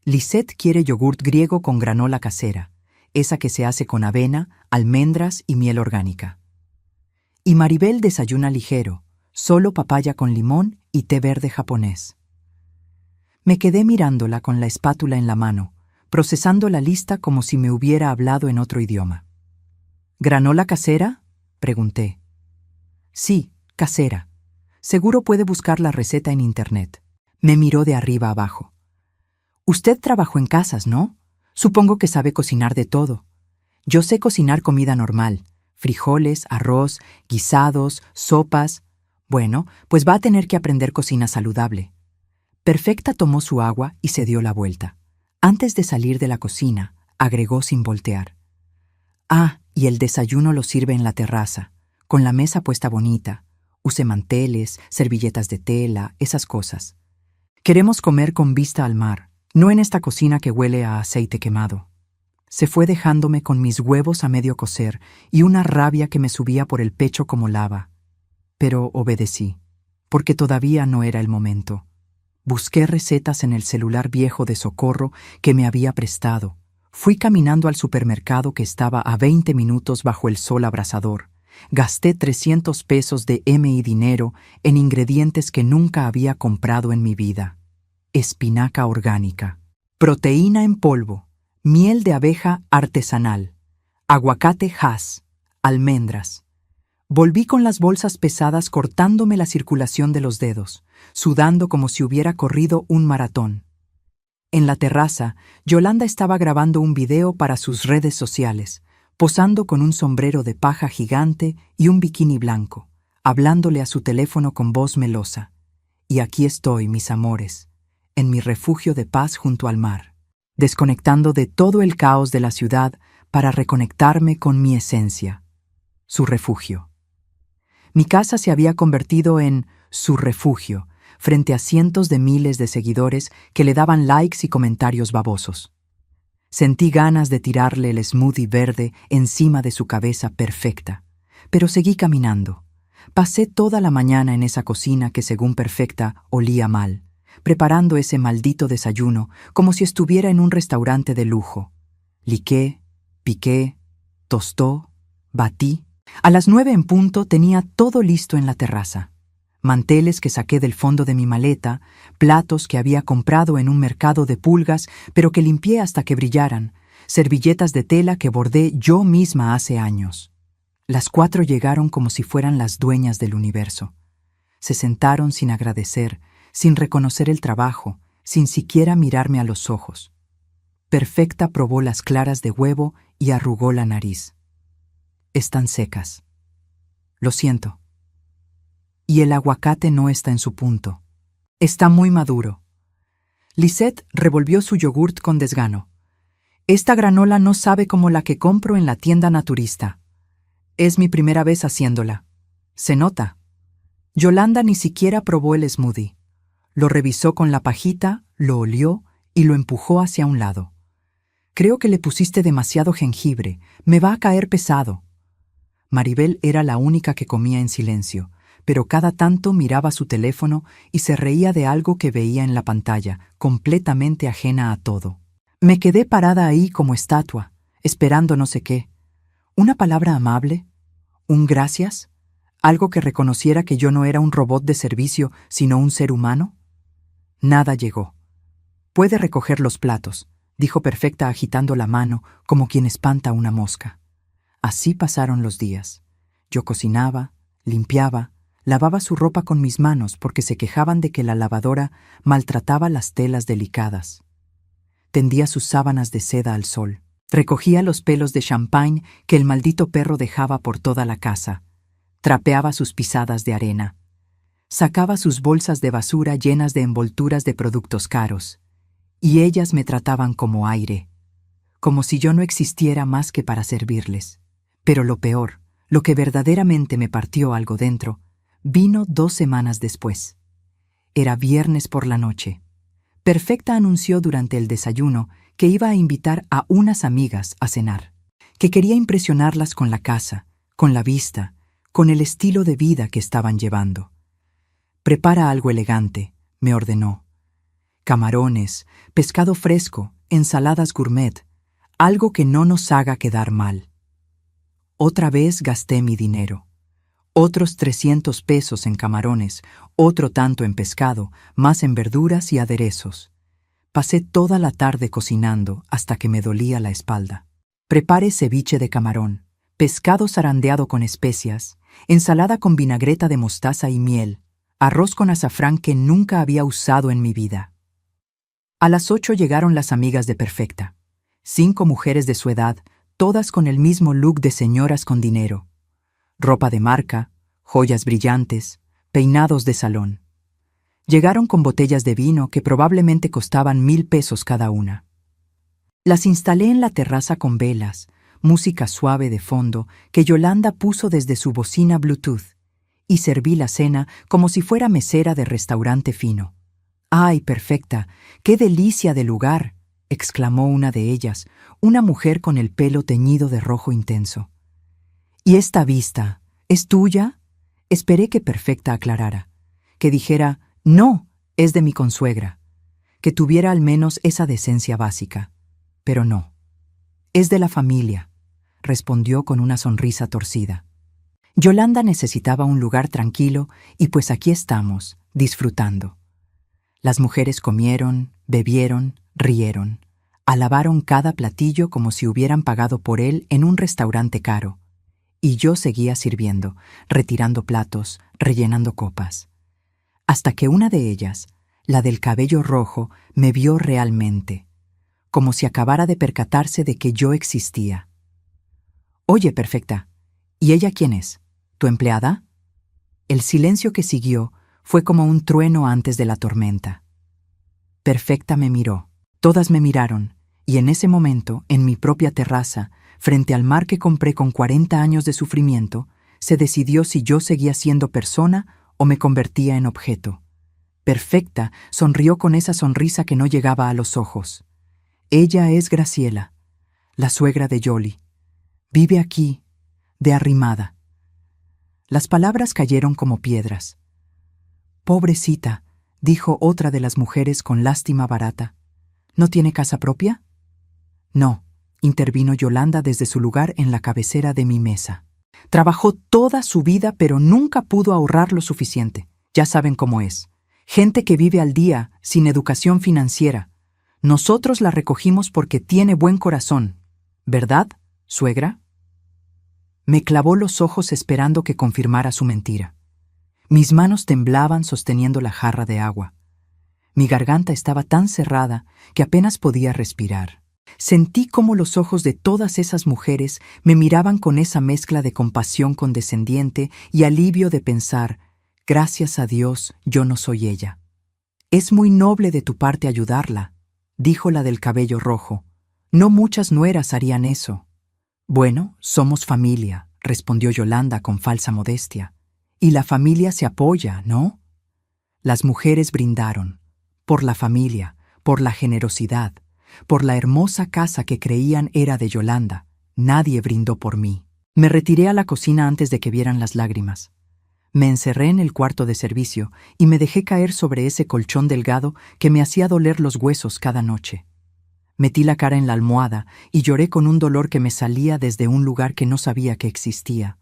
Lisette quiere yogurt griego con granola casera, esa que se hace con avena, almendras y miel orgánica. Y Maribel desayuna ligero, solo papaya con limón y té verde japonés. Me quedé mirándola con la espátula en la mano, procesando la lista como si me hubiera hablado en otro idioma. ¿Granola casera?, pregunté. Sí, casera. Seguro puede buscar la receta en internet. Me miró de arriba abajo. Usted trabajó en casas, ¿no? Supongo que sabe cocinar de todo. Yo sé cocinar comida normal, frijoles, arroz, guisados, sopas. Bueno, pues va a tener que aprender cocina saludable. Perfecta tomó su agua y se dio la vuelta. Antes de salir de la cocina, agregó sin voltear. Ah, y el desayuno lo sirve en la terraza, con la mesa puesta bonita. Use manteles, servilletas de tela, esas cosas. Queremos comer con vista al mar, no en esta cocina que huele a aceite quemado. Se fue dejándome con mis huevos a medio cocer y una rabia que me subía por el pecho como lava. Pero obedecí, porque todavía no era el momento. Busqué recetas en el celular viejo de Socorro que me había prestado. Fui caminando al supermercado que estaba a 20 minutos bajo el sol abrasador. Gasté 300 pesos de mi dinero en ingredientes que nunca había comprado en mi vida. Espinaca orgánica, proteína en polvo, miel de abeja artesanal, aguacate Hass, almendras. Volví con las bolsas pesadas cortándome la circulación de los dedos, sudando como si hubiera corrido un maratón. En la terraza, Yolanda estaba grabando un video para sus redes sociales, posando con un sombrero de paja gigante y un bikini blanco, hablándole a su teléfono con voz melosa. Y aquí estoy, mis amores, en mi refugio de paz junto al mar, desconectando de todo el caos de la ciudad para reconectarme con mi esencia, su refugio. Mi casa se había convertido en su refugio, frente a cientos de miles de seguidores que le daban likes y comentarios babosos. Sentí ganas de tirarle el smoothie verde encima de su cabeza perfecta, pero seguí caminando. Pasé toda la mañana en esa cocina que según Perfecta olía mal, preparando ese maldito desayuno como si estuviera en un restaurante de lujo. Liqué, piqué, tostó, batí. A las 9 en punto tenía todo listo en la terraza. Manteles que saqué del fondo de mi maleta, platos que había comprado en un mercado de pulgas, pero que limpié hasta que brillaran, servilletas de tela que bordé yo misma hace años. Las 4 llegaron como si fueran las dueñas del universo. Se sentaron sin agradecer, sin reconocer el trabajo, sin siquiera mirarme a los ojos. Perfecta probó las claras de huevo y arrugó la nariz. Están secas. Lo siento. Y el aguacate no está en su punto. Está muy maduro. Lisette revolvió su yogurt con desgano. Esta granola no sabe como la que compro en la tienda naturista. Es mi primera vez haciéndola. Se nota. Yolanda ni siquiera probó el smoothie. Lo revisó con la pajita, lo olió y lo empujó hacia un lado. Creo que le pusiste demasiado jengibre. Me va a caer pesado. Maribel era la única que comía en silencio, pero cada tanto miraba su teléfono y se reía de algo que veía en la pantalla, completamente ajena a todo. Me quedé parada ahí como estatua, esperando no sé qué. ¿Una palabra amable? ¿Un gracias? ¿Algo que reconociera que yo no era un robot de servicio, sino un ser humano? Nada llegó. Puede recoger los platos, dijo Perfecta agitando la mano como quien espanta una mosca. Así pasaron los días. Yo cocinaba, limpiaba, lavaba su ropa con mis manos porque se quejaban de que la lavadora maltrataba las telas delicadas. Tendía sus sábanas de seda al sol. Recogía los pelos de champagne que el maldito perro dejaba por toda la casa. Trapeaba sus pisadas de arena. Sacaba sus bolsas de basura llenas de envolturas de productos caros. Y ellas me trataban como aire, como si yo no existiera más que para servirles. Pero lo peor, lo que verdaderamente me partió algo dentro, vino 2 semanas después. Era viernes por la noche. Perfecta anunció durante el desayuno que iba a invitar a unas amigas a cenar, que quería impresionarlas con la casa, con la vista, con el estilo de vida que estaban llevando. «Prepara algo elegante», me ordenó. «Camarones, pescado fresco, ensaladas gourmet, algo que no nos haga quedar mal». Otra vez gasté mi dinero. Otros 300 pesos en camarones, otro tanto en pescado, más en verduras y aderezos. Pasé toda la tarde cocinando hasta que me dolía la espalda. Prepare ceviche de camarón, pescado zarandeado con especias, ensalada con vinagreta de mostaza y miel, arroz con azafrán que nunca había usado en mi vida. A las 8 llegaron las amigas de Perfecta. 5 mujeres de su edad, todas con el mismo look de señoras con dinero. Ropa de marca, joyas brillantes, peinados de salón. Llegaron con botellas de vino que probablemente costaban 1,000 pesos cada una. Las instalé en la terraza con velas, música suave de fondo que Yolanda puso desde su bocina Bluetooth, y serví la cena como si fuera mesera de restaurante fino. «¡Ay, Perfecta! ¡Qué delicia de lugar!», exclamó una de ellas, una mujer con el pelo teñido de rojo intenso. «¿Y esta vista? ¿Es tuya?». Esperé que Perfecta aclarara, que dijera, «No, es de mi consuegra», que tuviera al menos esa decencia básica. Pero no. «Es de la familia», respondió con una sonrisa torcida. Yolanda necesitaba un lugar tranquilo y pues aquí estamos, disfrutando. Las mujeres comieron, bebieron, rieron, alabaron cada platillo como si hubieran pagado por él en un restaurante caro. Y yo seguía sirviendo, retirando platos, rellenando copas. Hasta que una de ellas, la del cabello rojo, me vio realmente, como si acabara de percatarse de que yo existía. «Oye, Perfecta, ¿y ella quién es? ¿Tu empleada?». El silencio que siguió fue como un trueno antes de la tormenta. Perfecta me miró, todas me miraron, y en ese momento, en mi propia terraza, frente al mar que compré con 40 años de sufrimiento, se decidió si yo seguía siendo persona o me convertía en objeto. Perfecta sonrió con esa sonrisa que no llegaba a los ojos. «Ella es Graciela, la suegra de Yoli. Vive aquí, de arrimada». Las palabras cayeron como piedras. «Pobrecita», dijo otra de las mujeres con lástima barata. «¿No tiene casa propia?». «No», intervino Yolanda desde su lugar en la cabecera de mi mesa. «Trabajó toda su vida, pero nunca pudo ahorrar lo suficiente. Ya saben cómo es. Gente que vive al día, sin educación financiera. Nosotros la recogimos porque tiene buen corazón. ¿Verdad, suegra?». Me clavó los ojos esperando que confirmara su mentira. Mis manos temblaban sosteniendo la jarra de agua. Mi garganta estaba tan cerrada que apenas podía respirar. Sentí cómo los ojos de todas esas mujeres me miraban con esa mezcla de compasión condescendiente y alivio de pensar, «Gracias a Dios, yo no soy ella». «Es muy noble de tu parte ayudarla», dijo la del cabello rojo. «No muchas nueras harían eso». «Bueno, somos familia», respondió Yolanda con falsa modestia. «Y la familia se apoya, ¿no?». Las mujeres brindaron, por la familia, por la generosidad, por la hermosa casa que creían era de Yolanda. Nadie brindó por mí. Me retiré a la cocina antes de que vieran las lágrimas. Me encerré en el cuarto de servicio y me dejé caer sobre ese colchón delgado que me hacía doler los huesos cada noche. Metí la cara en la almohada y lloré con un dolor que me salía desde un lugar que no sabía que existía.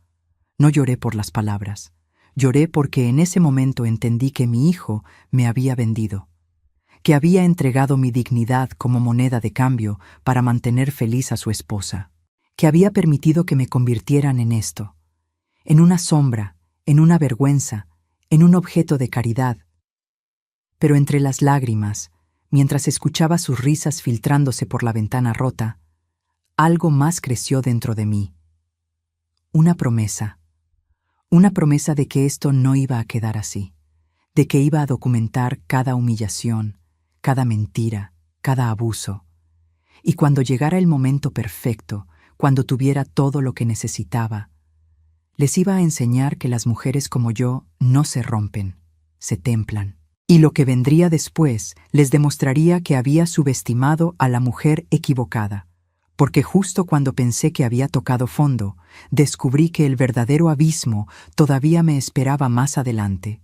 No lloré por las palabras. Lloré porque en ese momento entendí que mi hijo me había vendido, que había entregado mi dignidad como moneda de cambio para mantener feliz a su esposa, que había permitido que me convirtieran en esto, en una sombra, en una vergüenza, en un objeto de caridad. Pero entre las lágrimas, mientras escuchaba sus risas filtrándose por la ventana rota, algo más creció dentro de mí. Una promesa de que esto no iba a quedar así, de que iba a documentar cada humillación, cada mentira, cada abuso. Y cuando llegara el momento perfecto, cuando tuviera todo lo que necesitaba, les iba a enseñar que las mujeres como yo no se rompen, se templan. Y lo que vendría después les demostraría que había subestimado a la mujer equivocada, porque justo cuando pensé que había tocado fondo, descubrí que el verdadero abismo todavía me esperaba más adelante.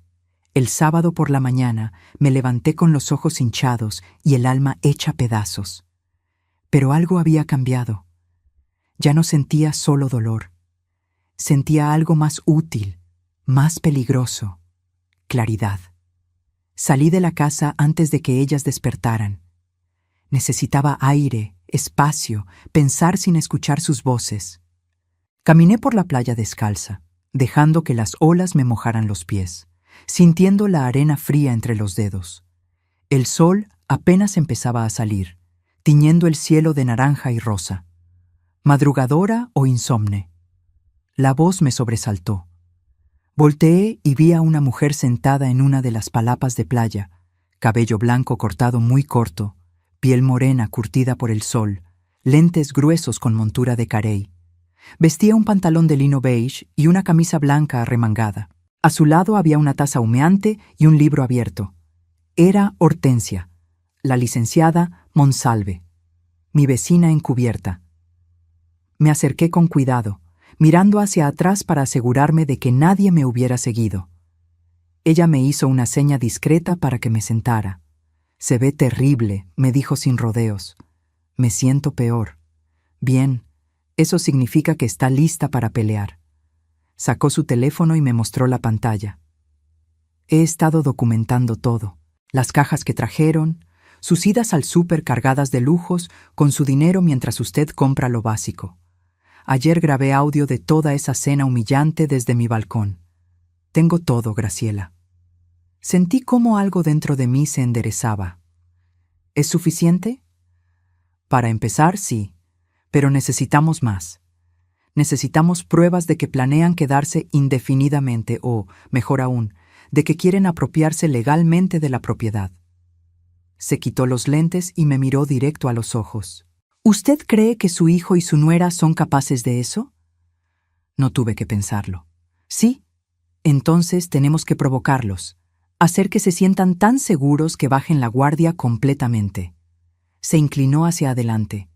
El sábado por la mañana me levanté con los ojos hinchados y el alma hecha pedazos. Pero algo había cambiado. Ya no sentía solo dolor. Sentía algo más útil, más peligroso: claridad. Salí de la casa antes de que ellas despertaran. Necesitaba aire, espacio, pensar sin escuchar sus voces. Caminé por la playa descalza, dejando que las olas me mojaran los pies, sintiendo la arena fría entre los dedos. El sol apenas empezaba a salir, tiñendo el cielo de naranja y rosa. ¿Madrugadora o insomne? La voz me sobresaltó. Volteé y vi a una mujer sentada en una de las palapas de playa, cabello blanco cortado muy corto, piel morena curtida por el sol, lentes gruesos con montura de carey. Vestía un pantalón de lino beige y una camisa blanca arremangada. A su lado había una taza humeante y un libro abierto. Era Hortensia, la licenciada Monsalve, mi vecina encubierta. Me acerqué con cuidado, mirando hacia atrás para asegurarme de que nadie me hubiera seguido. Ella me hizo una seña discreta para que me sentara. «Se ve terrible», me dijo sin rodeos. «Me siento peor». «Bien, eso significa que está lista para pelear». Sacó su teléfono y me mostró la pantalla. He estado documentando todo: las cajas que trajeron, sus idas al súper cargadas de lujos con su dinero mientras usted compra lo básico. Ayer grabé audio de toda esa cena humillante desde mi balcón. Tengo todo, Graciela. Sentí cómo algo dentro de mí se enderezaba. ¿Es suficiente? Para empezar, sí, pero necesitamos más. Necesitamos pruebas de que planean quedarse indefinidamente o, mejor aún, de que quieren apropiarse legalmente de la propiedad. Se quitó los lentes y me miró directo a los ojos. ¿Usted cree que su hijo y su nuera son capaces de eso? No tuve que pensarlo. Sí, entonces tenemos que provocarlos, hacer que se sientan tan seguros que bajen la guardia completamente. Se inclinó hacia adelante.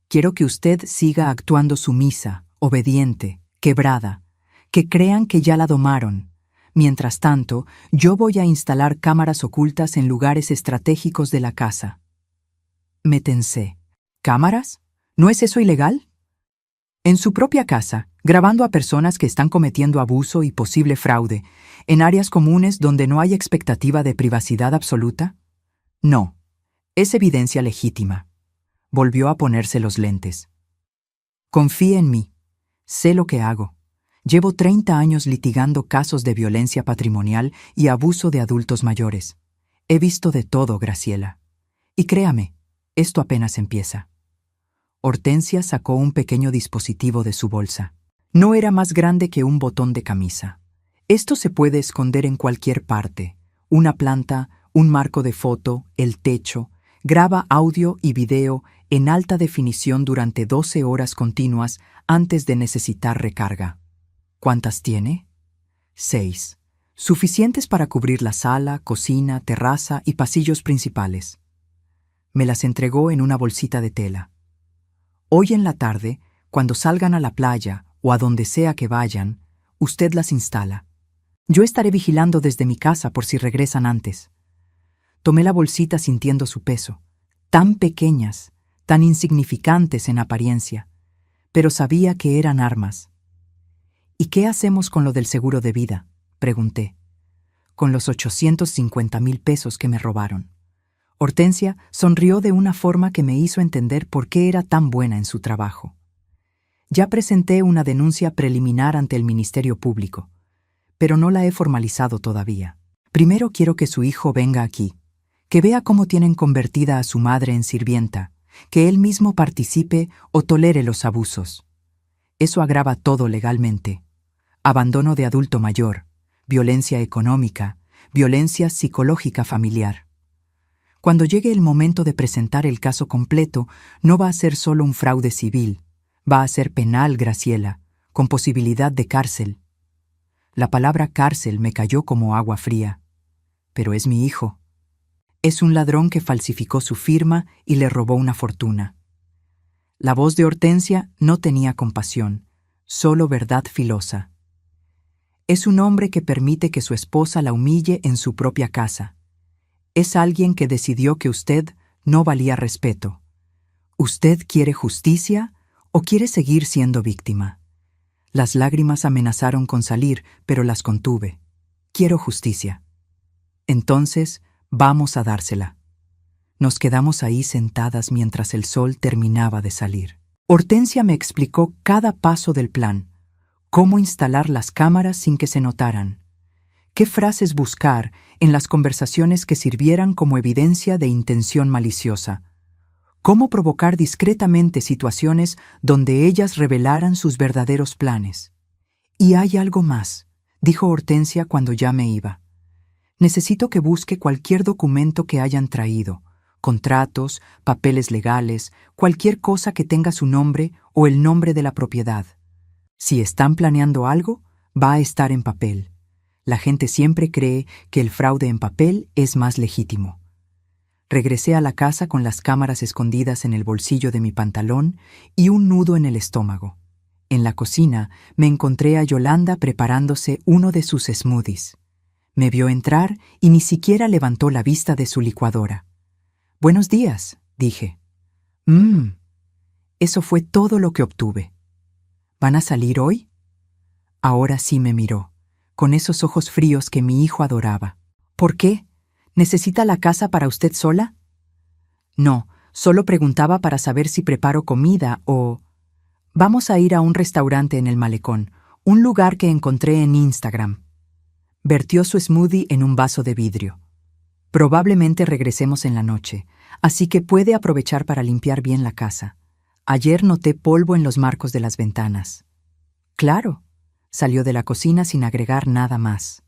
Quiero que usted siga actuando sumisa, obediente, quebrada, que crean que ya la domaron. Mientras tanto, yo voy a instalar cámaras ocultas en lugares estratégicos de la casa. Me tensé. ¿Cámaras? ¿No es eso ilegal? En su propia casa, grabando a personas que están cometiendo abuso y posible fraude, en áreas comunes donde no hay expectativa de privacidad absoluta. No, es evidencia legítima. Volvió a ponerse los lentes. Confíe en mí. Sé lo que hago. Llevo 30 años litigando casos de violencia patrimonial y abuso de adultos mayores. He visto de todo, Graciela. Y créame, esto apenas empieza. Hortensia sacó un pequeño dispositivo de su bolsa. No era más grande que un botón de camisa. Esto se puede esconder en cualquier parte. Una planta, un marco de foto, el techo. Graba audio y video en alta definición durante 12 horas continuas antes de necesitar recarga. ¿Cuántas tiene? 6. Suficientes para cubrir la sala, cocina, terraza y pasillos principales. Me las entregó en una bolsita de tela. Hoy en la tarde, cuando salgan a la playa o a donde sea que vayan, usted las instala. Yo estaré vigilando desde mi casa por si regresan antes. Tomé la bolsita sintiendo su peso. Tan pequeñas, tan insignificantes en apariencia, pero sabía que eran armas. ¿Y qué hacemos con lo del seguro de vida?, pregunté. Con los 850,000 pesos que me robaron. Hortensia sonrió de una forma que me hizo entender por qué era tan buena en su trabajo. Ya presenté una denuncia preliminar ante el Ministerio Público, pero no la he formalizado todavía. Primero quiero que su hijo venga aquí, que vea cómo tienen convertida a su madre en sirvienta, que él mismo participe o tolere los abusos. Eso agrava todo legalmente. Abandono de adulto mayor, violencia económica, violencia psicológica familiar. Cuando llegue el momento de presentar el caso completo, no va a ser solo un fraude civil, va a ser penal, Graciela, con posibilidad de cárcel. La palabra cárcel me cayó como agua fría. Pero es mi hijo. Es un ladrón que falsificó su firma y le robó una fortuna. La voz de Hortensia no tenía compasión, solo verdad filosa. Es un hombre que permite que su esposa la humille en su propia casa. Es alguien que decidió que usted no valía respeto. ¿Usted quiere justicia o quiere seguir siendo víctima? Las lágrimas amenazaron con salir, pero las contuve. Quiero justicia. Entonces, vamos a dársela. Nos quedamos ahí sentadas mientras el sol terminaba de salir. Hortensia me explicó cada paso del plan, cómo instalar las cámaras sin que se notaran, qué frases buscar en las conversaciones que sirvieran como evidencia de intención maliciosa, cómo provocar discretamente situaciones donde ellas revelaran sus verdaderos planes. Y hay algo más, dijo Hortensia cuando ya me iba. Necesito que busque cualquier documento que hayan traído, contratos, papeles legales, cualquier cosa que tenga su nombre o el nombre de la propiedad. Si están planeando algo, va a estar en papel. La gente siempre cree que el fraude en papel es más legítimo. Regresé a la casa con las cámaras escondidas en el bolsillo de mi pantalón y un nudo en el estómago. En la cocina me encontré a Yolanda preparándose uno de sus smoothies. Me vio entrar y ni siquiera levantó la vista de su licuadora. «Buenos días», dije. Eso fue todo lo que obtuve. ¿Van a salir hoy? Ahora sí me miró, con esos ojos fríos que mi hijo adoraba. ¿Por qué? ¿Necesita la casa para usted sola? No, solo preguntaba para saber si preparo comida o... Vamos a ir a un restaurante en el malecón, un lugar que encontré en Instagram. Vertió su smoothie en un vaso de vidrio. Probablemente regresemos en la noche, así que puede aprovechar para limpiar bien la casa. Ayer noté polvo en los marcos de las ventanas. Claro, salió de la cocina sin agregar nada más.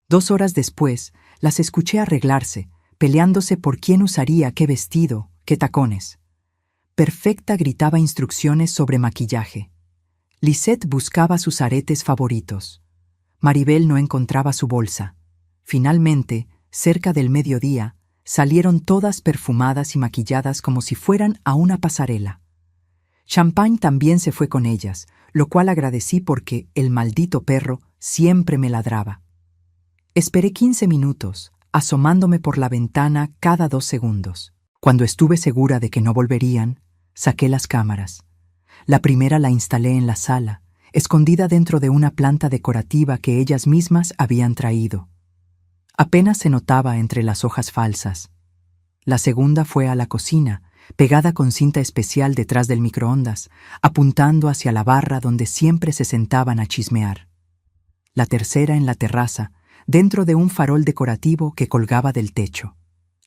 2 horas después, las escuché arreglarse, peleándose por quién usaría qué vestido, qué tacones. Perfecta gritaba instrucciones sobre maquillaje. Lisette buscaba sus aretes favoritos. Maribel no encontraba su bolsa. Finalmente, cerca del mediodía, salieron todas perfumadas y maquilladas como si fueran a una pasarela. Champagne también se fue con ellas, lo cual agradecí porque el maldito perro siempre me ladraba. Esperé 15 minutos, asomándome por la ventana cada 2 segundos. Cuando estuve segura de que no volverían, saqué las cámaras. La primera la instalé en la sala, escondida dentro de una planta decorativa que ellas mismas habían traído. Apenas se notaba entre las hojas falsas. La segunda fue a la cocina, pegada con cinta especial detrás del microondas, apuntando hacia la barra donde siempre se sentaban a chismear. La tercera en la terraza, dentro de un farol decorativo que colgaba del techo.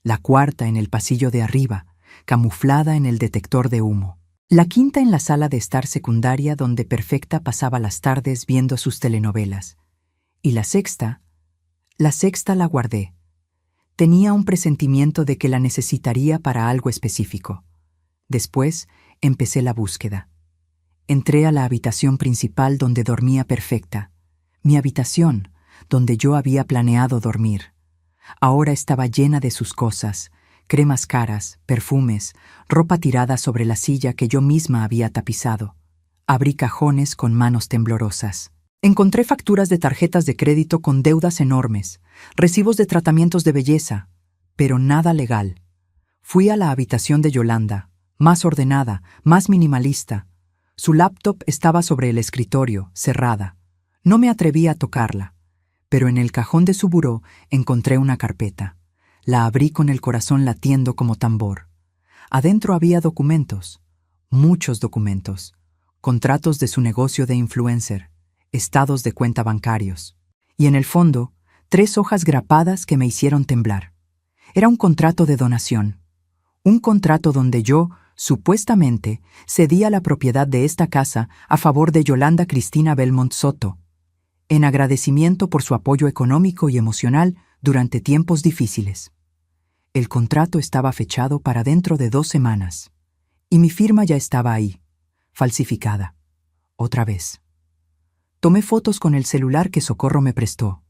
La cuarta en el pasillo de arriba, camuflada en el detector de humo. La quinta en la sala de estar secundaria donde Perfecta pasaba las tardes viendo sus telenovelas. Y la sexta la guardé. Tenía un presentimiento de que la necesitaría para algo específico. Después empecé la búsqueda. Entré a la habitación principal donde dormía Perfecta, mi habitación, donde yo había planeado dormir. Ahora estaba llena de sus cosas, cremas caras, perfumes, ropa tirada sobre la silla que yo misma había tapizado. Abrí cajones con manos temblorosas. Encontré facturas de tarjetas de crédito con deudas enormes, recibos de tratamientos de belleza, pero nada legal. Fui a la habitación de Yolanda, más ordenada, más minimalista. Su laptop estaba sobre el escritorio, cerrada. No me atreví a tocarla, pero en el cajón de su buró encontré una carpeta. La abrí con el corazón latiendo como tambor. Adentro había documentos, muchos documentos, contratos de su negocio de influencer, estados de cuenta bancarios. Y en el fondo, 3 hojas grapadas que me hicieron temblar. Era un contrato de donación. Un contrato donde yo, supuestamente, cedía la propiedad de esta casa a favor de Yolanda Cristina Belmont Soto, en agradecimiento por su apoyo económico y emocional durante tiempos difíciles. El contrato estaba fechado para dentro de 2 semanas, y mi firma ya estaba ahí, falsificada. Otra vez. Tomé fotos con el celular que Socorro me prestó.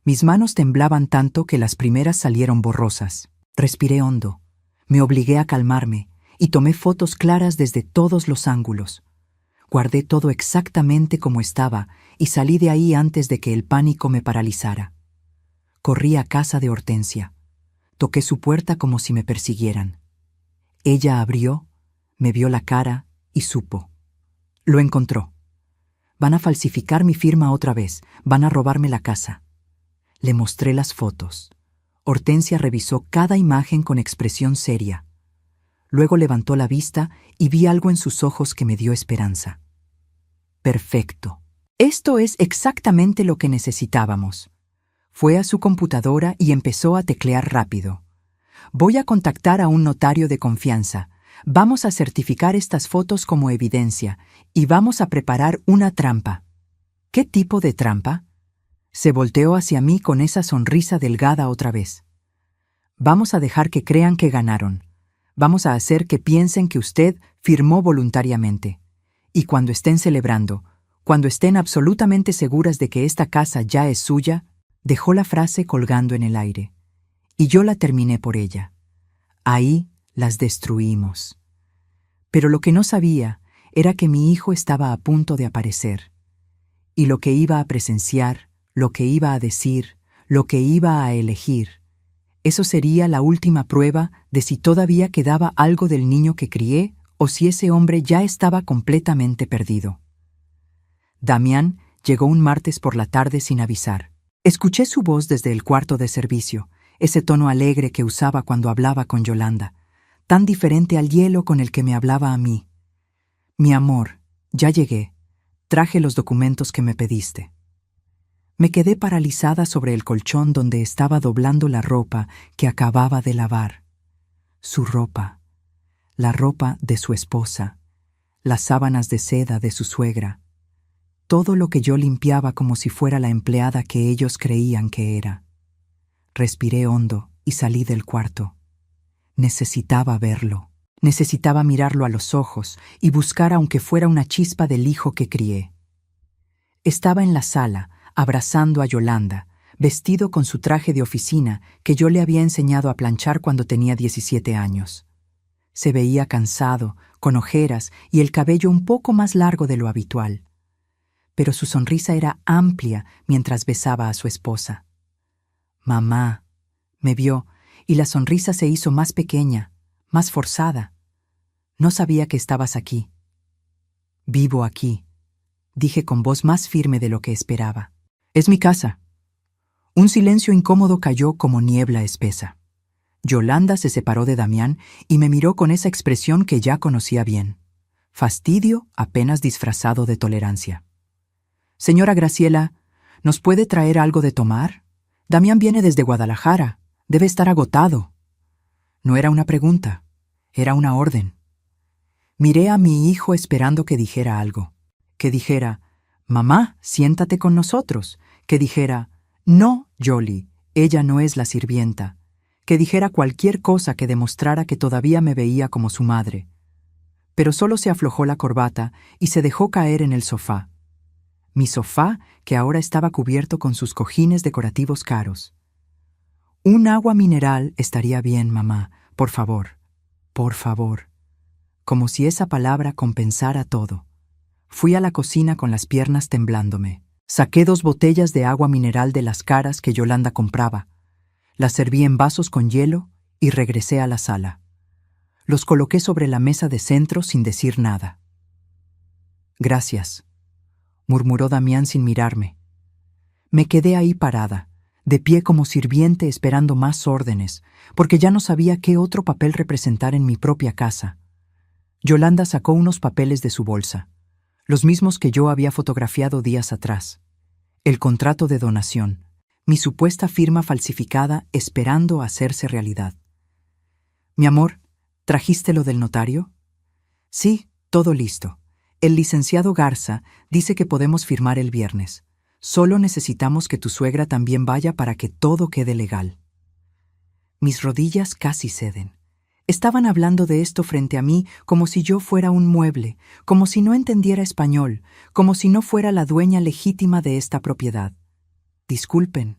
Mis manos temblaban tanto que las primeras salieron borrosas. Respiré hondo, me obligué a calmarme y tomé fotos claras desde todos los ángulos. Guardé todo exactamente como estaba y salí de ahí antes de que el pánico me paralizara. Corrí a casa de Hortensia. Toqué su puerta como si me persiguieran. Ella abrió, me vio la cara y supo. Lo encontró. Van a falsificar mi firma otra vez, van a robarme la casa. Le mostré las fotos. Hortensia revisó cada imagen con expresión seria. Luego levantó la vista y vi algo en sus ojos que me dio esperanza. Perfecto. Esto es exactamente lo que necesitábamos. Fue a su computadora y empezó a teclear rápido. Voy a contactar a un notario de confianza. Vamos a certificar estas fotos como evidencia y vamos a preparar una trampa. ¿Qué tipo de trampa? Se volteó hacia mí con esa sonrisa delgada otra vez. Vamos a dejar que crean que ganaron. Vamos a hacer que piensen que usted firmó voluntariamente. Y cuando estén celebrando, cuando estén absolutamente seguras de que esta casa ya es suya, dejó la frase colgando en el aire. Y yo la terminé por ella. Ahí las destruimos. Pero lo que no sabía era que mi hijo estaba a punto de aparecer. Y lo que iba a presenciar, lo que iba a decir, lo que iba a elegir, eso sería la última prueba de si todavía quedaba algo del niño que crié o si ese hombre ya estaba completamente perdido. Damián llegó un martes por la tarde sin avisar. Escuché su voz desde el cuarto de servicio, ese tono alegre que usaba cuando hablaba con Yolanda, tan diferente al hielo con el que me hablaba a mí. Mi amor, ya llegué. Traje los documentos que me pediste. Me quedé paralizada sobre el colchón donde estaba doblando la ropa que acababa de lavar. Su ropa, la ropa de su esposa, las sábanas de seda de su suegra, todo lo que yo limpiaba como si fuera la empleada que ellos creían que era. Respiré hondo y salí del cuarto. Necesitaba verlo. Necesitaba mirarlo a los ojos y buscar aunque fuera una chispa del hijo que crié. Estaba en la sala, abrazando a Yolanda, vestido con su traje de oficina que yo le había enseñado a planchar cuando tenía 17 años. Se veía cansado, con ojeras y el cabello un poco más largo de lo habitual. Pero su sonrisa era amplia mientras besaba a su esposa. Mamá, me vio, y la sonrisa se hizo más pequeña, más forzada. No sabía que estabas aquí. Vivo aquí, dije con voz más firme de lo que esperaba. Es mi casa. Un silencio incómodo cayó como niebla espesa. Yolanda se separó de Damián y me miró con esa expresión que ya conocía bien. Fastidio apenas disfrazado de tolerancia. Señora Graciela, ¿nos puede traer algo de tomar? Damián viene desde Guadalajara. Debe estar agotado. No era una pregunta, era una orden. Miré a mi hijo esperando que dijera algo. Que dijera, mamá, siéntate con nosotros. Que dijera, no, Jolie, ella no es la sirvienta. Que dijera cualquier cosa que demostrara que todavía me veía como su madre. Pero solo se aflojó la corbata y se dejó caer en el sofá. Mi sofá, que ahora estaba cubierto con sus cojines decorativos caros. Un agua mineral estaría bien, mamá, por favor, por favor. Como si esa palabra compensara todo. Fui a la cocina con las piernas temblándome. Saqué 2 botellas de agua mineral de las caras que Yolanda compraba. Las serví en vasos con hielo y regresé a la sala. Los coloqué sobre la mesa de centro sin decir nada. Gracias, murmuró Damián sin mirarme. Me quedé ahí parada, de pie como sirviente esperando más órdenes, porque ya no sabía qué otro papel representar en mi propia casa. Yolanda sacó unos papeles de su bolsa, los mismos que yo había fotografiado días atrás. El contrato de donación, mi supuesta firma falsificada esperando hacerse realidad. Mi amor, ¿trajiste lo del notario? Sí, todo listo. El licenciado Garza dice que podemos firmar el viernes. Solo necesitamos que tu suegra también vaya para que todo quede legal. Mis rodillas casi ceden. Estaban hablando de esto frente a mí como si yo fuera un mueble, como si no entendiera español, como si no fuera la dueña legítima de esta propiedad. Disculpen,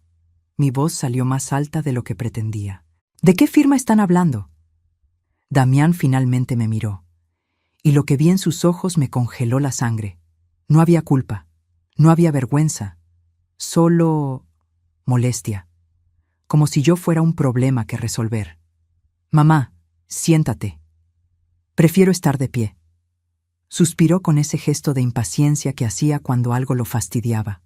mi voz salió más alta de lo que pretendía. ¿De qué firma están hablando? Damián finalmente me miró, y lo que vi en sus ojos me congeló la sangre. No había culpa, no había vergüenza, solo molestia, como si yo fuera un problema que resolver. Mamá, siéntate. Prefiero estar de pie. Suspiró con ese gesto de impaciencia que hacía cuando algo lo fastidiaba.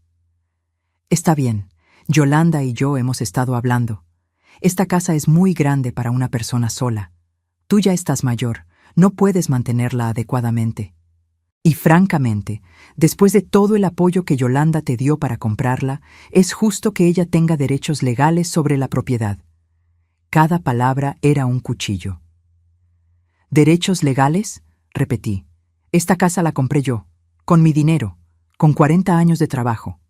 Está bien, Yolanda y yo hemos estado hablando. Esta casa es muy grande para una persona sola. Tú ya estás mayor, no puedes mantenerla adecuadamente. Y francamente, después de todo el apoyo que Yolanda te dio para comprarla, es justo que ella tenga derechos legales sobre la propiedad. Cada palabra era un cuchillo. ¿Derechos legales? Repetí. Esta casa la compré yo, con mi dinero, con 40 años de trabajo.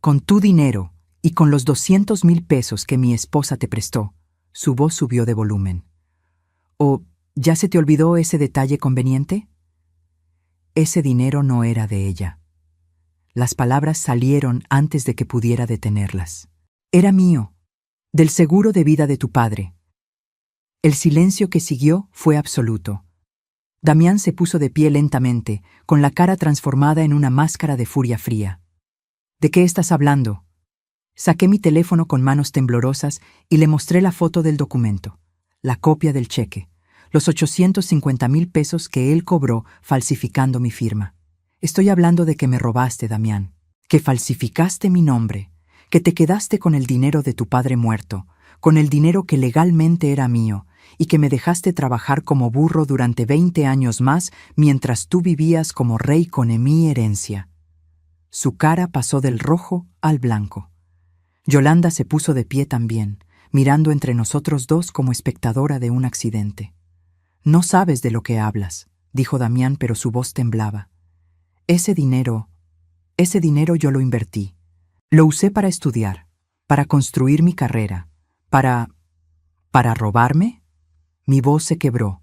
Con tu dinero y con los 200,000 pesos que mi esposa te prestó. Su voz subió de volumen. ¿O ya se te olvidó ese detalle conveniente? Ese dinero no era de ella. Las palabras salieron antes de que pudiera detenerlas. Era mío, del seguro de vida de tu padre. El silencio que siguió fue absoluto. Damián se puso de pie lentamente, con la cara transformada en una máscara de furia fría. ¿De qué estás hablando? Saqué mi teléfono con manos temblorosas y le mostré la foto del documento, la copia del cheque, los 850,000 pesos que él cobró falsificando mi firma. Estoy hablando de que me robaste, Damián, que falsificaste mi nombre, que te quedaste con el dinero de tu padre muerto, con el dinero que legalmente era mío, y que me dejaste trabajar como burro durante 20 años más mientras tú vivías como rey con mi herencia. Su cara pasó del rojo al blanco. Yolanda se puso de pie también, mirando entre nosotros dos como espectadora de un accidente. No sabes de lo que hablas, dijo Damián, pero su voz temblaba. Ese dinero yo lo invertí. Lo usé para estudiar, para construir mi carrera, ¿para robarme? Mi voz se quebró.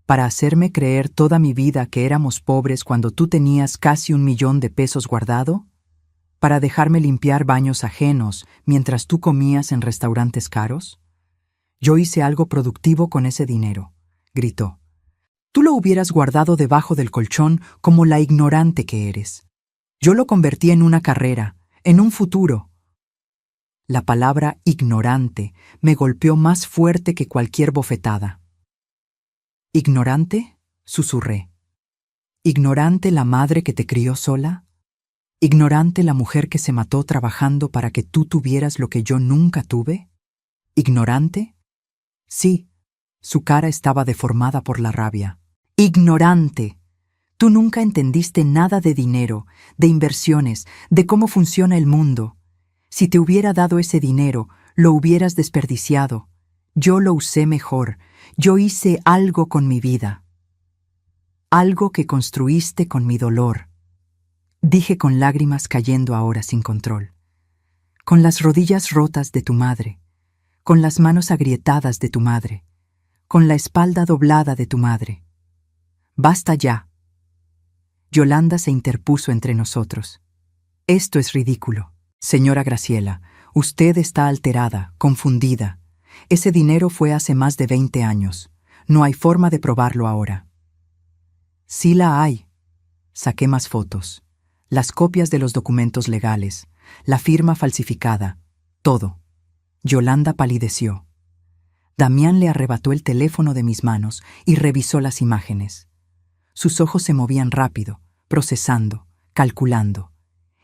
¿Para hacerme creer toda mi vida que éramos pobres cuando tú tenías casi 1,000,000 de pesos guardado? ¿Para dejarme limpiar baños ajenos mientras tú comías en restaurantes caros? Yo hice algo productivo con ese dinero, gritó. Tú lo hubieras guardado debajo del colchón como la ignorante que eres. Yo lo convertí en una carrera, en un futuro. La palabra ignorante me golpeó más fuerte que cualquier bofetada. ¿Ignorante? Susurré. ¿Ignorante la madre que te crió sola? ¿Ignorante la mujer que se mató trabajando para que tú tuvieras lo que yo nunca tuve? ¿Ignorante? Sí, su cara estaba deformada por la rabia. ¡Ignorante! Tú nunca entendiste nada de dinero, de inversiones, de cómo funciona el mundo. Si te hubiera dado ese dinero, lo hubieras desperdiciado. Yo lo usé mejor. Yo hice algo con mi vida. Algo que construiste con mi dolor. Dije con lágrimas cayendo ahora sin control. Con las rodillas rotas de tu madre. Con las manos agrietadas de tu madre. Con la espalda doblada de tu madre. Basta ya. Yolanda se interpuso entre nosotros. Esto es ridículo. Señora Graciela, usted está alterada, confundida. Ese dinero fue hace más de 20 años. No hay forma de probarlo ahora. Sí la hay. Saqué más fotos. Las copias de los documentos legales, la firma falsificada, todo. Yolanda palideció. Damián le arrebató el teléfono de mis manos y revisó las imágenes. Sus ojos se movían rápido, procesando, calculando.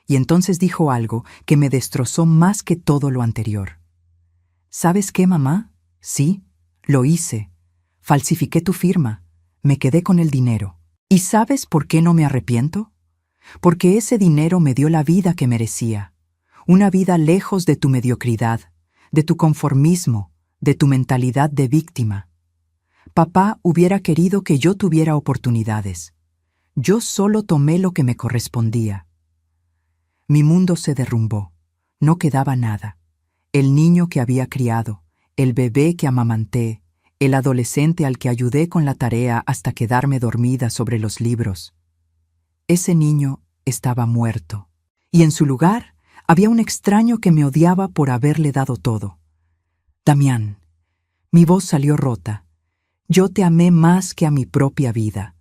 Y entonces dijo algo que me destrozó más que todo lo anterior. ¿Sabes qué, mamá? Sí, lo hice. Falsifiqué tu firma. Me quedé con el dinero. ¿Y sabes por qué no me arrepiento? Porque ese dinero me dio la vida que merecía. Una vida lejos de tu mediocridad, de tu conformismo, de tu mentalidad de víctima. Papá hubiera querido que yo tuviera oportunidades. Yo solo tomé lo que me correspondía. Mi mundo se derrumbó. No quedaba nada. El niño que había criado, el bebé que amamanté, el adolescente al que ayudé con la tarea hasta quedarme dormida sobre los libros. Ese niño estaba muerto, y en su lugar había un extraño que me odiaba por haberle dado todo. Damián, mi voz salió rota. Yo te amé más que a mi propia vida.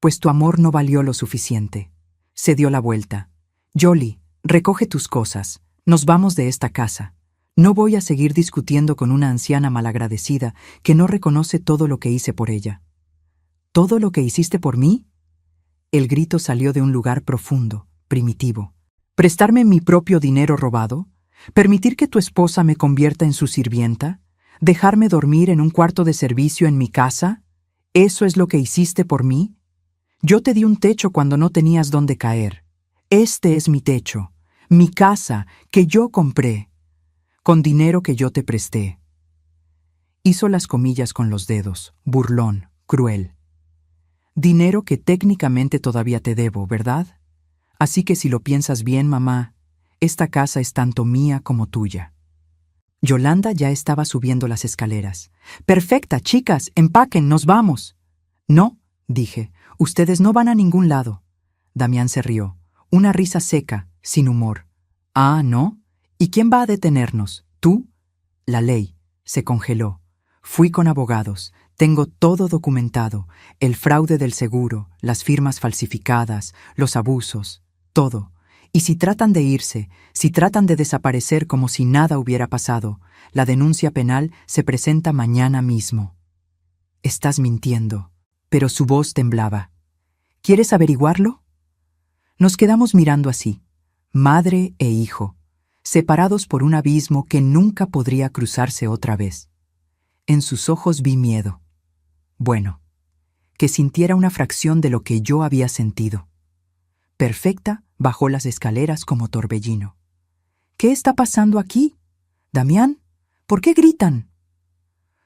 Pues tu amor no valió lo suficiente. Se dio la vuelta. Yoli, recoge tus cosas. Nos vamos de esta casa. No voy a seguir discutiendo con una anciana malagradecida que no reconoce todo lo que hice por ella. ¿Todo lo que hiciste por mí? El grito salió de un lugar profundo, primitivo. ¿Prestarme mi propio dinero robado? ¿Permitir que tu esposa me convierta en su sirvienta? ¿Dejarme dormir en un cuarto de servicio en mi casa? ¿Eso es lo que hiciste por mí? Yo te di un techo cuando no tenías dónde caer. Este es mi techo, mi casa, que yo compré, con dinero que yo te presté. Hizo las comillas con los dedos, burlón, cruel. Dinero que técnicamente todavía te debo, ¿verdad? Así que si lo piensas bien, mamá, esta casa es tanto mía como tuya. Yolanda ya estaba subiendo las escaleras. Perfecta, chicas, empaquen, nos vamos. No, dije, ustedes no van a ningún lado. Damián se rió, una risa seca, sin humor. Ah, ¿no? ¿Y quién va a detenernos? ¿Tú? La ley. Se congeló. Fui con abogados. Tengo todo documentado. El fraude del seguro, las firmas falsificadas, los abusos, todo. Y si tratan de irse, si tratan de desaparecer como si nada hubiera pasado, la denuncia penal se presenta mañana mismo. Estás mintiendo. Pero su voz temblaba. ¿Quieres averiguarlo? Nos quedamos mirando así, madre e hijo, separados por un abismo que nunca podría cruzarse otra vez. En sus ojos vi miedo. Bueno, que sintiera una fracción de lo que yo había sentido. Perfecta bajó las escaleras como torbellino. ¿Qué está pasando aquí? Damián, ¿por qué gritan?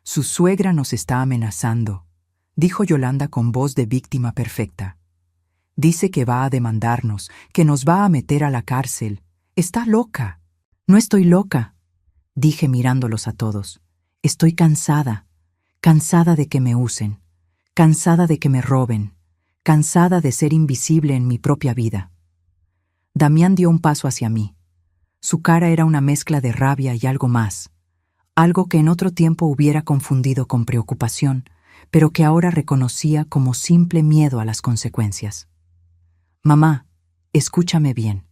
Su suegra nos está amenazando, dijo Yolanda con voz de víctima perfecta. Dice que va a demandarnos, que nos va a meter a la cárcel. Está loca. No estoy loca, dije mirándolos a todos. Estoy cansada, cansada de que me usen, cansada de que me roben, cansada de ser invisible en mi propia vida. Damián dio un paso hacia mí. Su cara era una mezcla de rabia y algo más, algo que en otro tiempo hubiera confundido con preocupación, pero que ahora reconocía como simple miedo a las consecuencias. Mamá, escúchame bien.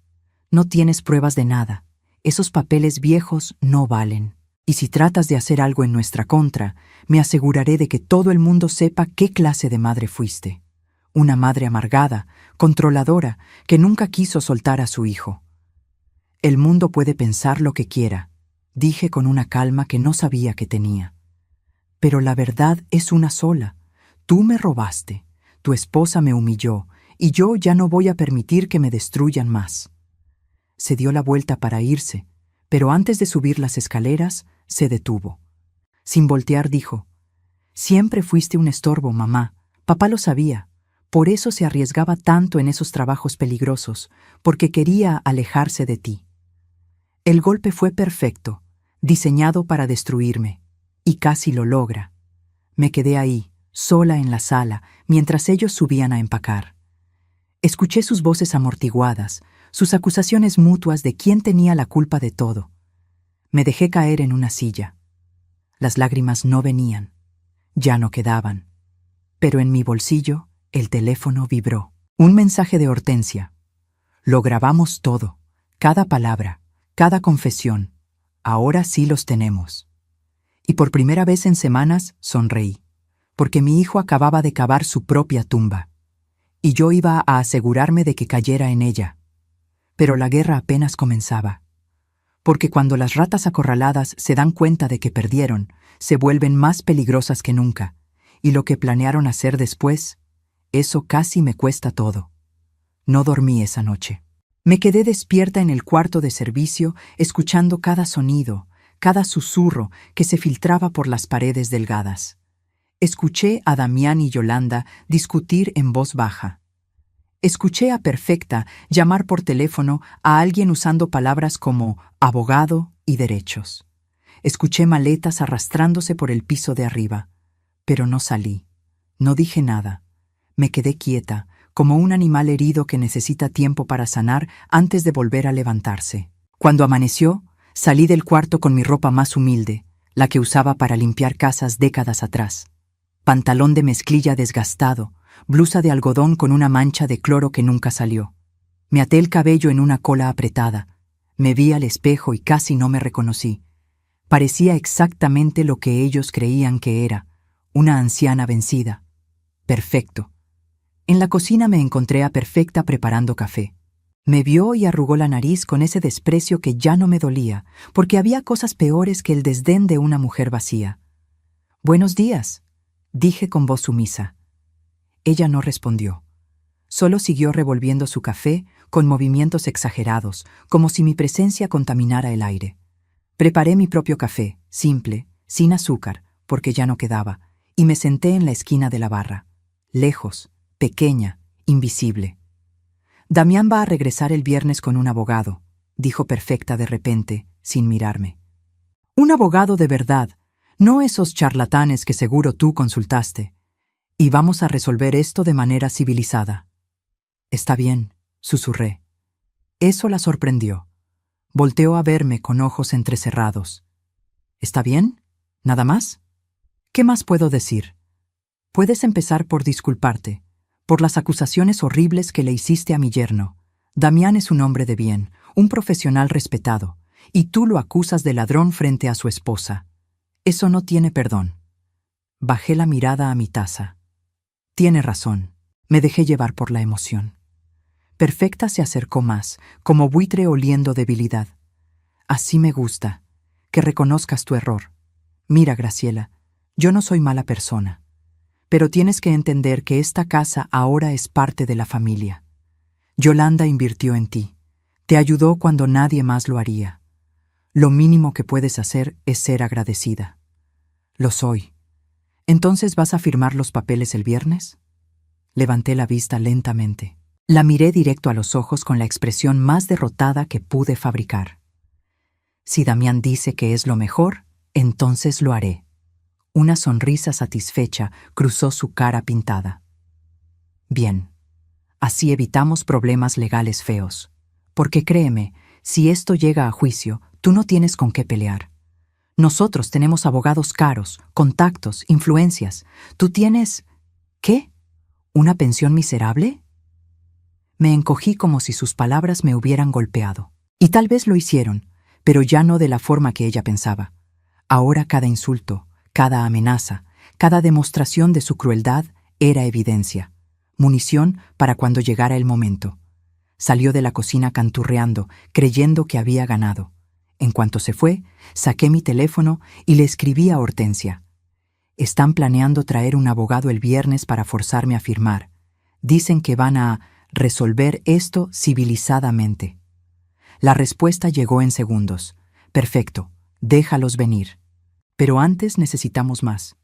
No tienes pruebas de nada. Esos papeles viejos no valen. Y si tratas de hacer algo en nuestra contra, me aseguraré de que todo el mundo sepa qué clase de madre fuiste. Una madre amargada, controladora, que nunca quiso soltar a su hijo. El mundo puede pensar lo que quiera, dije con una calma que no sabía que tenía. Pero la verdad es una sola. Tú me robaste, tu esposa me humilló, y yo ya no voy a permitir que me destruyan más. Se dio la vuelta para irse, pero antes de subir las escaleras, se detuvo. Sin voltear dijo, «Siempre fuiste un estorbo, mamá. Papá lo sabía. Por eso se arriesgaba tanto en esos trabajos peligrosos, porque quería alejarse de ti. El golpe fue perfecto, diseñado para destruirme, y casi lo logra. Me quedé ahí, sola en la sala, mientras ellos subían a empacar. Escuché sus voces amortiguadas, sus acusaciones mutuas de quién tenía la culpa de todo. Me dejé caer en una silla. Las lágrimas no venían, ya no quedaban. Pero en mi bolsillo, el teléfono vibró. Un mensaje de Hortensia. Lo grabamos todo, cada palabra, cada confesión. Ahora sí los tenemos. Y por primera vez en semanas sonreí, porque mi hijo acababa de cavar su propia tumba. Y yo iba a asegurarme de que cayera en ella. Pero la guerra apenas comenzaba. Porque cuando las ratas acorraladas se dan cuenta de que perdieron, se vuelven más peligrosas que nunca, y lo que planearon hacer después, eso casi me cuesta todo. No dormí esa noche. Me quedé despierta en el cuarto de servicio, escuchando cada sonido, cada susurro que se filtraba por las paredes delgadas. Escuché a Damián y Yolanda discutir en voz baja. Escuché a Perfecta llamar por teléfono a alguien usando palabras como abogado y derechos. Escuché maletas arrastrándose por el piso de arriba, pero no salí. No dije nada. Me quedé quieta, como un animal herido que necesita tiempo para sanar antes de volver a levantarse. Cuando amaneció, salí del cuarto con mi ropa más humilde, la que usaba para limpiar casas décadas atrás. Pantalón de mezclilla desgastado, blusa de algodón con una mancha de cloro que nunca salió. Me até el cabello en una cola apretada. Me vi al espejo y casi no me reconocí. Parecía exactamente lo que ellos creían que era, una anciana vencida. Perfecto. En la cocina me encontré a Perfecta preparando café. Me vio y arrugó la nariz con ese desprecio que ya no me dolía, porque había cosas peores que el desdén de una mujer vacía. «Buenos días», dije con voz sumisa. Ella no respondió. Solo siguió revolviendo su café con movimientos exagerados, como si mi presencia contaminara el aire. Preparé mi propio café, simple, sin azúcar, porque ya no quedaba, y me senté en la esquina de la barra, lejos, pequeña, invisible. «Damián va a regresar el viernes con un abogado», dijo Perfecta de repente, sin mirarme. «Un abogado de verdad, no esos charlatanes que seguro tú consultaste. Y vamos a resolver esto de manera civilizada». «Está bien», susurré. Eso la sorprendió. Volteó a verme con ojos entrecerrados. «¿Está bien? ¿Nada más? ¿Qué más puedo decir? Puedes empezar por disculparte, por las acusaciones horribles que le hiciste a mi yerno. Damián es un hombre de bien, un profesional respetado, y tú lo acusas de ladrón frente a su esposa. Eso no tiene perdón». Bajé la mirada a mi taza. Tiene razón. Me dejé llevar por la emoción. Perfecta se acercó más, como buitre oliendo debilidad. «Así me gusta, que reconozcas tu error. Mira, Graciela, yo no soy mala persona. Pero tienes que entender que esta casa ahora es parte de la familia. Yolanda invirtió en ti. Te ayudó cuando nadie más lo haría. Lo mínimo que puedes hacer es ser agradecida». «Lo soy. ¿Entonces vas a firmar los papeles el viernes?» Levanté la vista lentamente. La miré directo a los ojos con la expresión más derrotada que pude fabricar. «Si Damián dice que es lo mejor, entonces lo haré». Una sonrisa satisfecha cruzó su cara pintada. «Bien. Así evitamos problemas legales feos. Porque créeme, si esto llega a juicio, tú no tienes con qué pelear. Nosotros tenemos abogados caros, contactos, influencias. Tú tienes... ¿Qué? ¿Una pensión miserable?» Me encogí como si sus palabras me hubieran golpeado. Y tal vez lo hicieron, pero ya no de la forma que ella pensaba. Ahora cada insulto, cada amenaza, cada demostración de su crueldad era evidencia, munición para cuando llegara el momento. Salió de la cocina canturreando, creyendo que había ganado. En cuanto se fue, saqué mi teléfono y le escribí a Hortensia. «Están planeando traer un abogado el viernes para forzarme a firmar. Dicen que van a resolver esto civilizadamente». La respuesta llegó en segundos. «Perfecto, déjalos venir. Pero antes necesitamos más.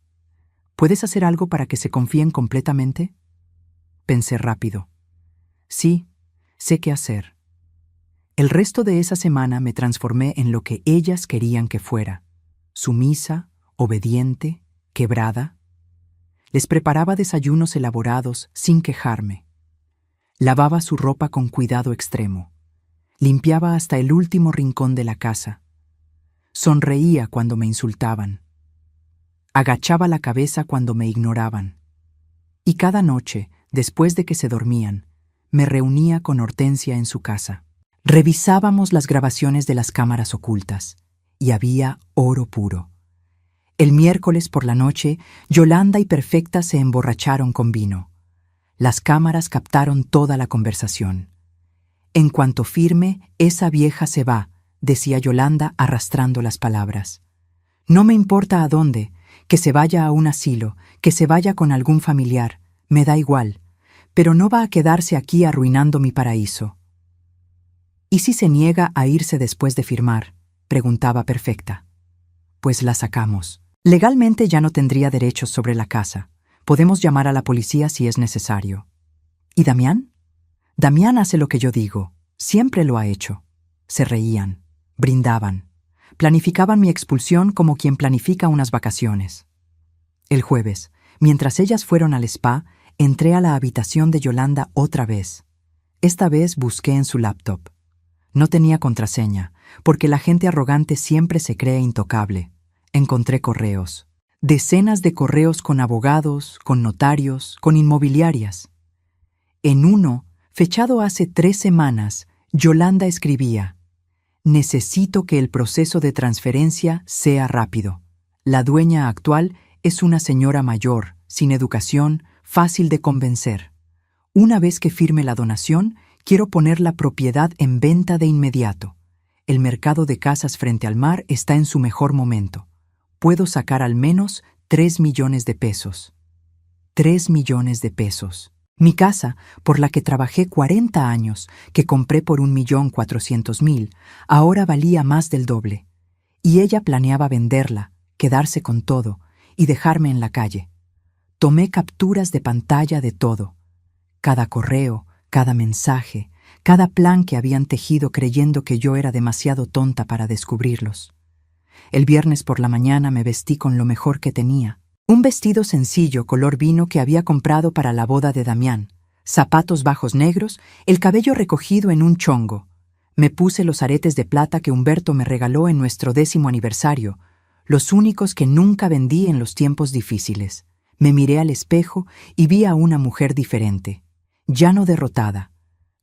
¿Puedes hacer algo para que se confíen completamente?» Pensé rápido. Sí, sé qué hacer. El resto de esa semana me transformé en lo que ellas querían que fuera. Sumisa, obediente, quebrada. Les preparaba desayunos elaborados sin quejarme. Lavaba su ropa con cuidado extremo. Limpiaba hasta el último rincón de la casa. Sonreía cuando me insultaban. Agachaba la cabeza cuando me ignoraban. Y cada noche, después de que se dormían, me reunía con Hortensia en su casa. Revisábamos las grabaciones de las cámaras ocultas, y había oro puro. El miércoles por la noche, Yolanda y Perfecta se emborracharon con vino. Las cámaras captaron toda la conversación. «En cuanto firme, esa vieja se va», decía Yolanda arrastrando las palabras. «No me importa a dónde, que se vaya a un asilo, que se vaya con algún familiar, me da igual, pero no va a quedarse aquí arruinando mi paraíso». «¿Y si se niega a irse después de firmar?», preguntaba Perfecta. «Pues la sacamos. Legalmente ya no tendría derechos sobre la casa. Podemos llamar a la policía si es necesario». «¿Y Damián?» «Damián hace lo que yo digo. Siempre lo ha hecho». Se reían, brindaban. Planificaban mi expulsión como quien planifica unas vacaciones. El jueves, mientras ellas fueron al spa, entré a la habitación de Yolanda otra vez. Esta vez busqué en su laptop. No tenía contraseña, porque la gente arrogante siempre se cree intocable. Encontré correos. Decenas de correos con abogados, con notarios, con inmobiliarias. En uno, fechado hace 3 semanas, Yolanda escribía: necesito que el proceso de transferencia sea rápido. La dueña actual es una señora mayor, sin educación, fácil de convencer. Una vez que firme la donación, quiero poner la propiedad en venta de inmediato. El mercado de casas frente al mar está en su mejor momento. Puedo sacar al menos 3 millones de pesos. 3 millones de pesos. Mi casa, por la que trabajé 40 años, que compré por 1.400.000, ahora valía más del doble. Y ella planeaba venderla, quedarse con todo y dejarme en la calle. Tomé capturas de pantalla de todo. Cada correo, cada mensaje, cada plan que habían tejido creyendo que yo era demasiado tonta para descubrirlos. El viernes por la mañana me vestí con lo mejor que tenía. Un vestido sencillo color vino que había comprado para la boda de Damián, zapatos bajos negros, el cabello recogido en un chongo. Me puse los aretes de plata que Humberto me regaló en nuestro 10º aniversario, los únicos que nunca vendí en los tiempos difíciles. Me miré al espejo y vi a una mujer diferente, ya no derrotada,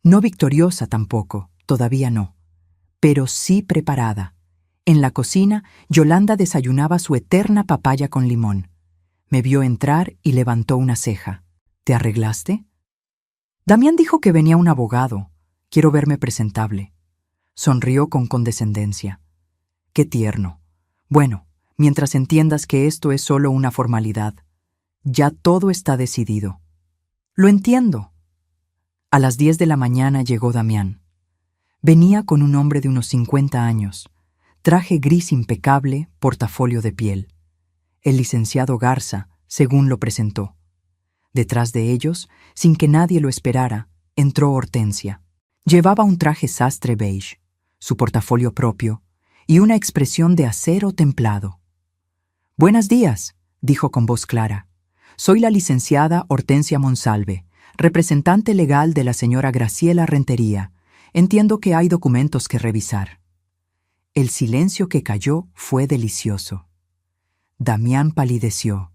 no victoriosa tampoco, todavía no, pero sí preparada. En la cocina, Yolanda desayunaba su eterna papaya con limón. Me vio entrar y levantó una ceja. ¿Te arreglaste? Damián dijo que venía un abogado. Quiero verme presentable. Sonrió con condescendencia. Qué tierno. Bueno, mientras entiendas que esto es solo una formalidad. Ya todo está decidido. Lo entiendo. A las 10 de la mañana llegó Damián. Venía con un hombre de unos 50 años, traje gris impecable, portafolio de piel. El licenciado Garza, según lo presentó. Detrás de ellos, sin que nadie lo esperara, entró Hortensia. Llevaba un traje sastre beige, su portafolio propio y una expresión de acero templado. «Buenos días», dijo con voz clara. «Soy la licenciada Hortensia Monsalve, representante legal de la señora Graciela Rentería. Entiendo que hay documentos que revisar». El silencio que cayó fue delicioso. Damián palideció.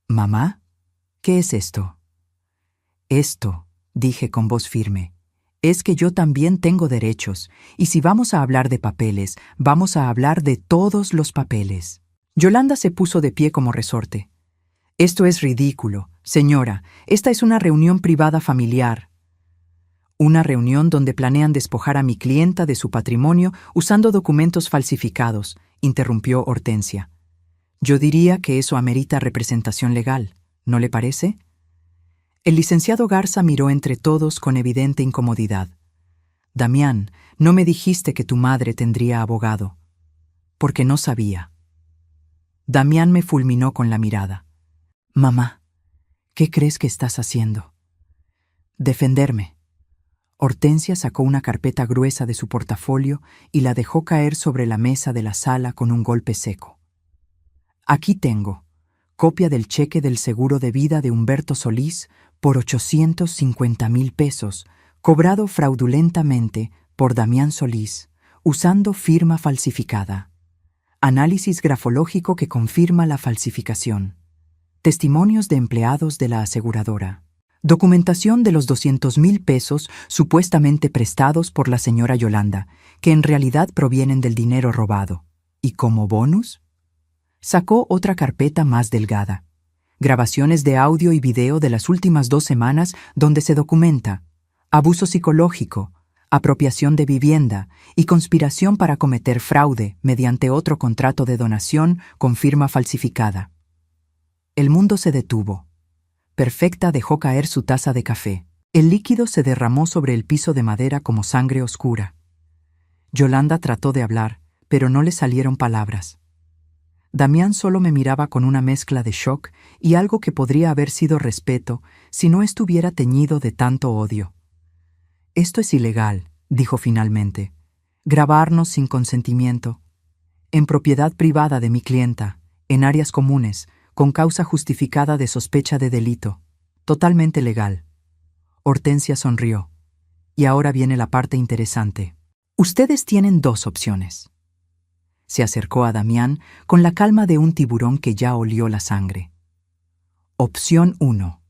«¿Mamá? ¿Qué es esto?» «Esto», dije con voz firme, «es que yo también tengo derechos, y si vamos a hablar de papeles, vamos a hablar de todos los papeles». Yolanda se puso de pie como resorte. «Esto es ridículo. Señora, esta es una reunión privada familiar». «Una reunión donde planean despojar a mi clienta de su patrimonio usando documentos falsificados», interrumpió Hortensia. «Yo diría que eso amerita representación legal, ¿no le parece?» El licenciado Garza miró entre todos con evidente incomodidad. «Damián, no me dijiste que tu madre tendría abogado». «Porque no sabía». Damián me fulminó con la mirada. «Mamá, ¿qué crees que estás haciendo?» «Defenderme». Hortensia sacó una carpeta gruesa de su portafolio y la dejó caer sobre la mesa de la sala con un golpe seco. «Aquí tengo copia del cheque del seguro de vida de Humberto Solís por 850.000 pesos, cobrado fraudulentamente por Damián Solís, usando firma falsificada. Análisis grafológico que confirma la falsificación. Testimonios de empleados de la aseguradora. Documentación de los 200.000 pesos supuestamente prestados por la señora Yolanda, que en realidad provienen del dinero robado. Y como bonus, sacó otra carpeta más delgada. Grabaciones de audio y video de las últimas 2 semanas donde se documenta abuso psicológico, apropiación de vivienda y conspiración para cometer fraude mediante otro contrato de donación con firma falsificada. El mundo se detuvo. Perfecta dejó caer su taza de café. El líquido se derramó sobre el piso de madera como sangre oscura. Yolanda trató de hablar, pero no le salieron palabras. Damián solo me miraba con una mezcla de shock y algo que podría haber sido respeto si no estuviera teñido de tanto odio. «Esto es ilegal», dijo finalmente. «Grabarnos sin consentimiento. En propiedad privada de mi clienta, en áreas comunes, con causa justificada de sospecha de delito. Totalmente legal». Hortensia sonrió. «Y ahora viene la parte interesante. Ustedes tienen 2 opciones. Se acercó a Damián con la calma de un tiburón que ya olió la sangre. Opción 1.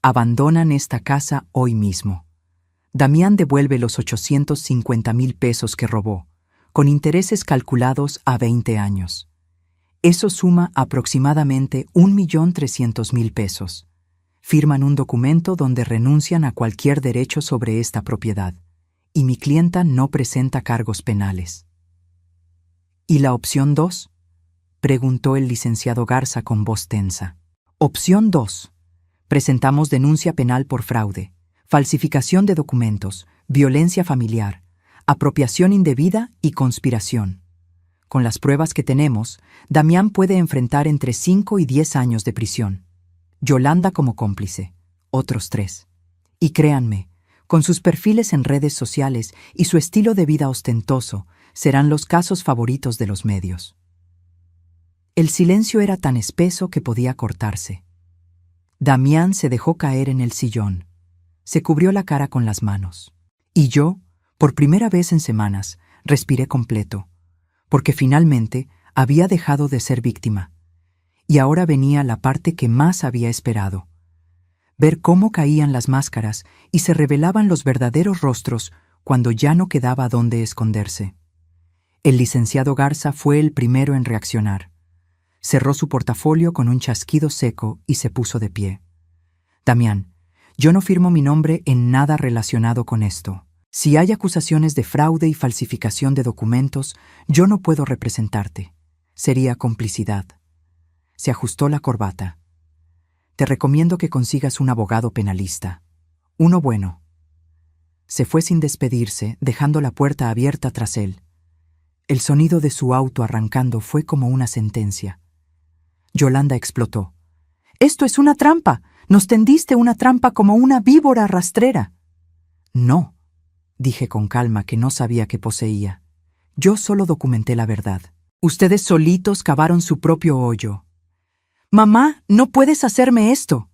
Abandonan esta casa hoy mismo. Damián devuelve los 850,000 pesos que robó, con intereses calculados a 20 años. Eso suma aproximadamente 1,300,000 pesos. Firman un documento donde renuncian a cualquier derecho sobre esta propiedad, y mi clienta no presenta cargos penales. ¿Y la opción 2? Preguntó el licenciado Garza con voz tensa. Opción 2. Presentamos denuncia penal por fraude, falsificación de documentos, violencia familiar, apropiación indebida y conspiración. Con las pruebas que tenemos, Damián puede enfrentar entre 5 y 10 años de prisión. Yolanda como cómplice, otros 3. Y créanme, con sus perfiles en redes sociales y su estilo de vida ostentoso, serán los casos favoritos de los medios. El silencio era tan espeso que podía cortarse. Damián se dejó caer en el sillón. Se cubrió la cara con las manos. Y yo, por primera vez en semanas, respiré completo, porque finalmente había dejado de ser víctima. Y ahora venía la parte que más había esperado. Ver cómo caían las máscaras y se revelaban los verdaderos rostros cuando ya no quedaba dónde esconderse. El licenciado Garza fue el primero en reaccionar. Cerró su portafolio con un chasquido seco y se puso de pie. Damián, yo no firmo mi nombre en nada relacionado con esto. Si hay acusaciones de fraude y falsificación de documentos, yo no puedo representarte. Sería complicidad. Se ajustó la corbata. Te recomiendo que consigas un abogado penalista. Uno bueno. Se fue sin despedirse, dejando la puerta abierta tras él. El sonido de su auto arrancando fue como una sentencia. Yolanda explotó. «¡Esto es una trampa! ¡Nos tendiste una trampa como una víbora rastrera!» «No», dije con calma que no sabía qué poseía. «Yo solo documenté la verdad. Ustedes solitos cavaron su propio hoyo». «Mamá, no puedes hacerme esto».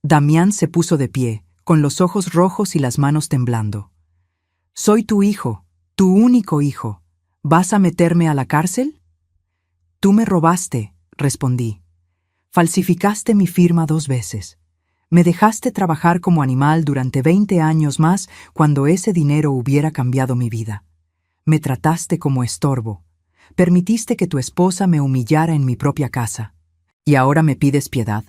Damián se puso de pie, con los ojos rojos y las manos temblando. «Soy tu hijo, tu único hijo. ¿Vas a meterme a la cárcel?» «Tú me robaste», respondí. «Falsificaste mi firma 2 veces. Me dejaste trabajar como animal durante 20 años más cuando ese dinero hubiera cambiado mi vida. Me trataste como estorbo. Permitiste que tu esposa me humillara en mi propia casa. ¿Y ahora me pides piedad?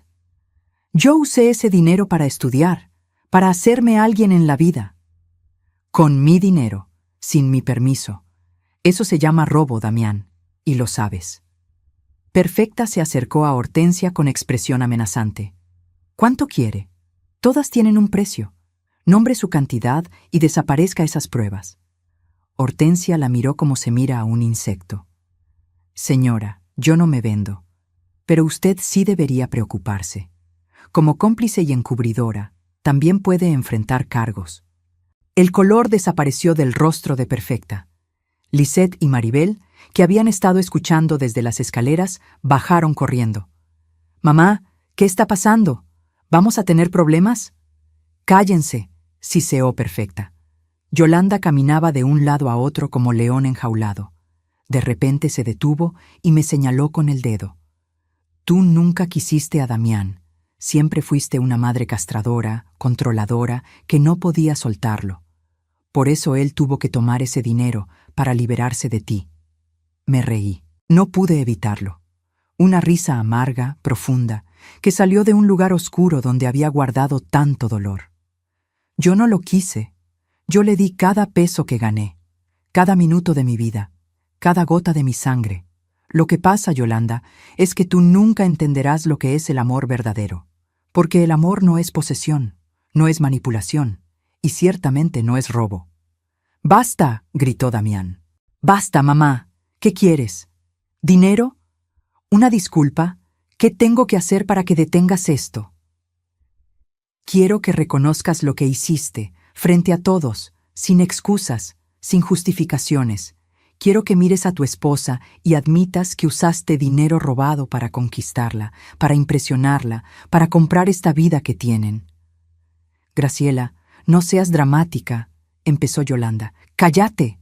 Yo usé ese dinero para estudiar, para hacerme alguien en la vida. Con mi dinero, sin mi permiso. Eso se llama robo, Damián, y lo sabes». Perfecta se acercó a Hortensia con expresión amenazante. «¿Cuánto quiere? Todas tienen un precio. Nombre su cantidad y desaparezca esas pruebas». Hortensia la miró como se mira a un insecto. «Señora, yo no me vendo. Pero usted sí debería preocuparse. Como cómplice y encubridora, también puede enfrentar cargos». El color desapareció del rostro de Perfecta. Lisette y Maribel, que habían estado escuchando desde las escaleras, bajaron corriendo. «Mamá, ¿qué está pasando? ¿Vamos a tener problemas?» «Cállense», siseó Perfecta. Yolanda caminaba de un lado a otro como león enjaulado. De repente se detuvo y me señaló con el dedo. «Tú nunca quisiste a Damián. Siempre fuiste una madre castradora, controladora, que no podía soltarlo. Por eso él tuvo que tomar ese dinero para liberarse de ti». Me reí. No pude evitarlo. Una risa amarga, profunda, que salió de un lugar oscuro donde había guardado tanto dolor. Yo no lo quise. Yo le di cada peso que gané, cada minuto de mi vida, cada gota de mi sangre. Lo que pasa, Yolanda, es que tú nunca entenderás lo que es el amor verdadero, porque el amor no es posesión, no es manipulación, y ciertamente no es robo. «¡Basta!», gritó Damián. «Basta, mamá. ¿Qué quieres? ¿Dinero? ¿Una disculpa? ¿Qué tengo que hacer para que detengas esto?» «Quiero que reconozcas lo que hiciste, frente a todos, sin excusas, sin justificaciones. Quiero que mires a tu esposa y admitas que usaste dinero robado para conquistarla, para impresionarla, para comprar esta vida que tienen». «Graciela, no seas dramática», empezó Yolanda. «¡Cállate!».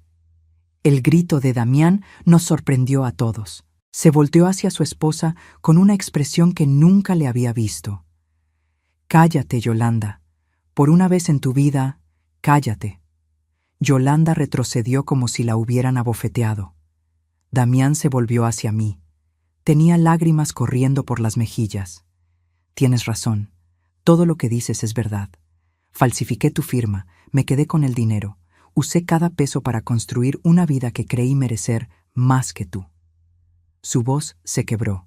El grito de Damián nos sorprendió a todos. Se volteó hacia su esposa con una expresión que nunca le había visto. «Cállate, Yolanda. Por una vez en tu vida, cállate». Yolanda retrocedió como si la hubieran abofeteado. Damián se volvió hacia mí. Tenía lágrimas corriendo por las mejillas. «Tienes razón. Todo lo que dices es verdad. Falsifiqué tu firma, me quedé con el dinero. Usé cada peso para construir una vida que creí merecer más que tú». Su voz se quebró.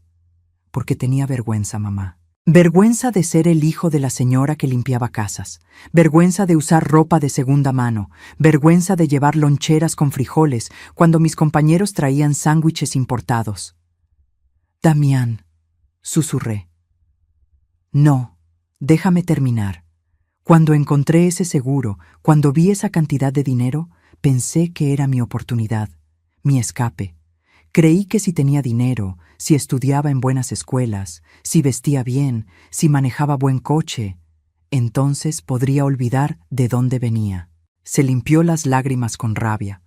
«Porque tenía vergüenza, mamá. Vergüenza de ser el hijo de la señora que limpiaba casas. Vergüenza de usar ropa de segunda mano. Vergüenza de llevar loncheras con frijoles cuando mis compañeros traían sándwiches importados». «Damián», susurré. «No, déjame terminar. Cuando encontré ese seguro, cuando vi esa cantidad de dinero, pensé que era mi oportunidad, mi escape. Creí que si tenía dinero, si estudiaba en buenas escuelas, si vestía bien, si manejaba buen coche, entonces podría olvidar de dónde venía». Se limpió las lágrimas con rabia.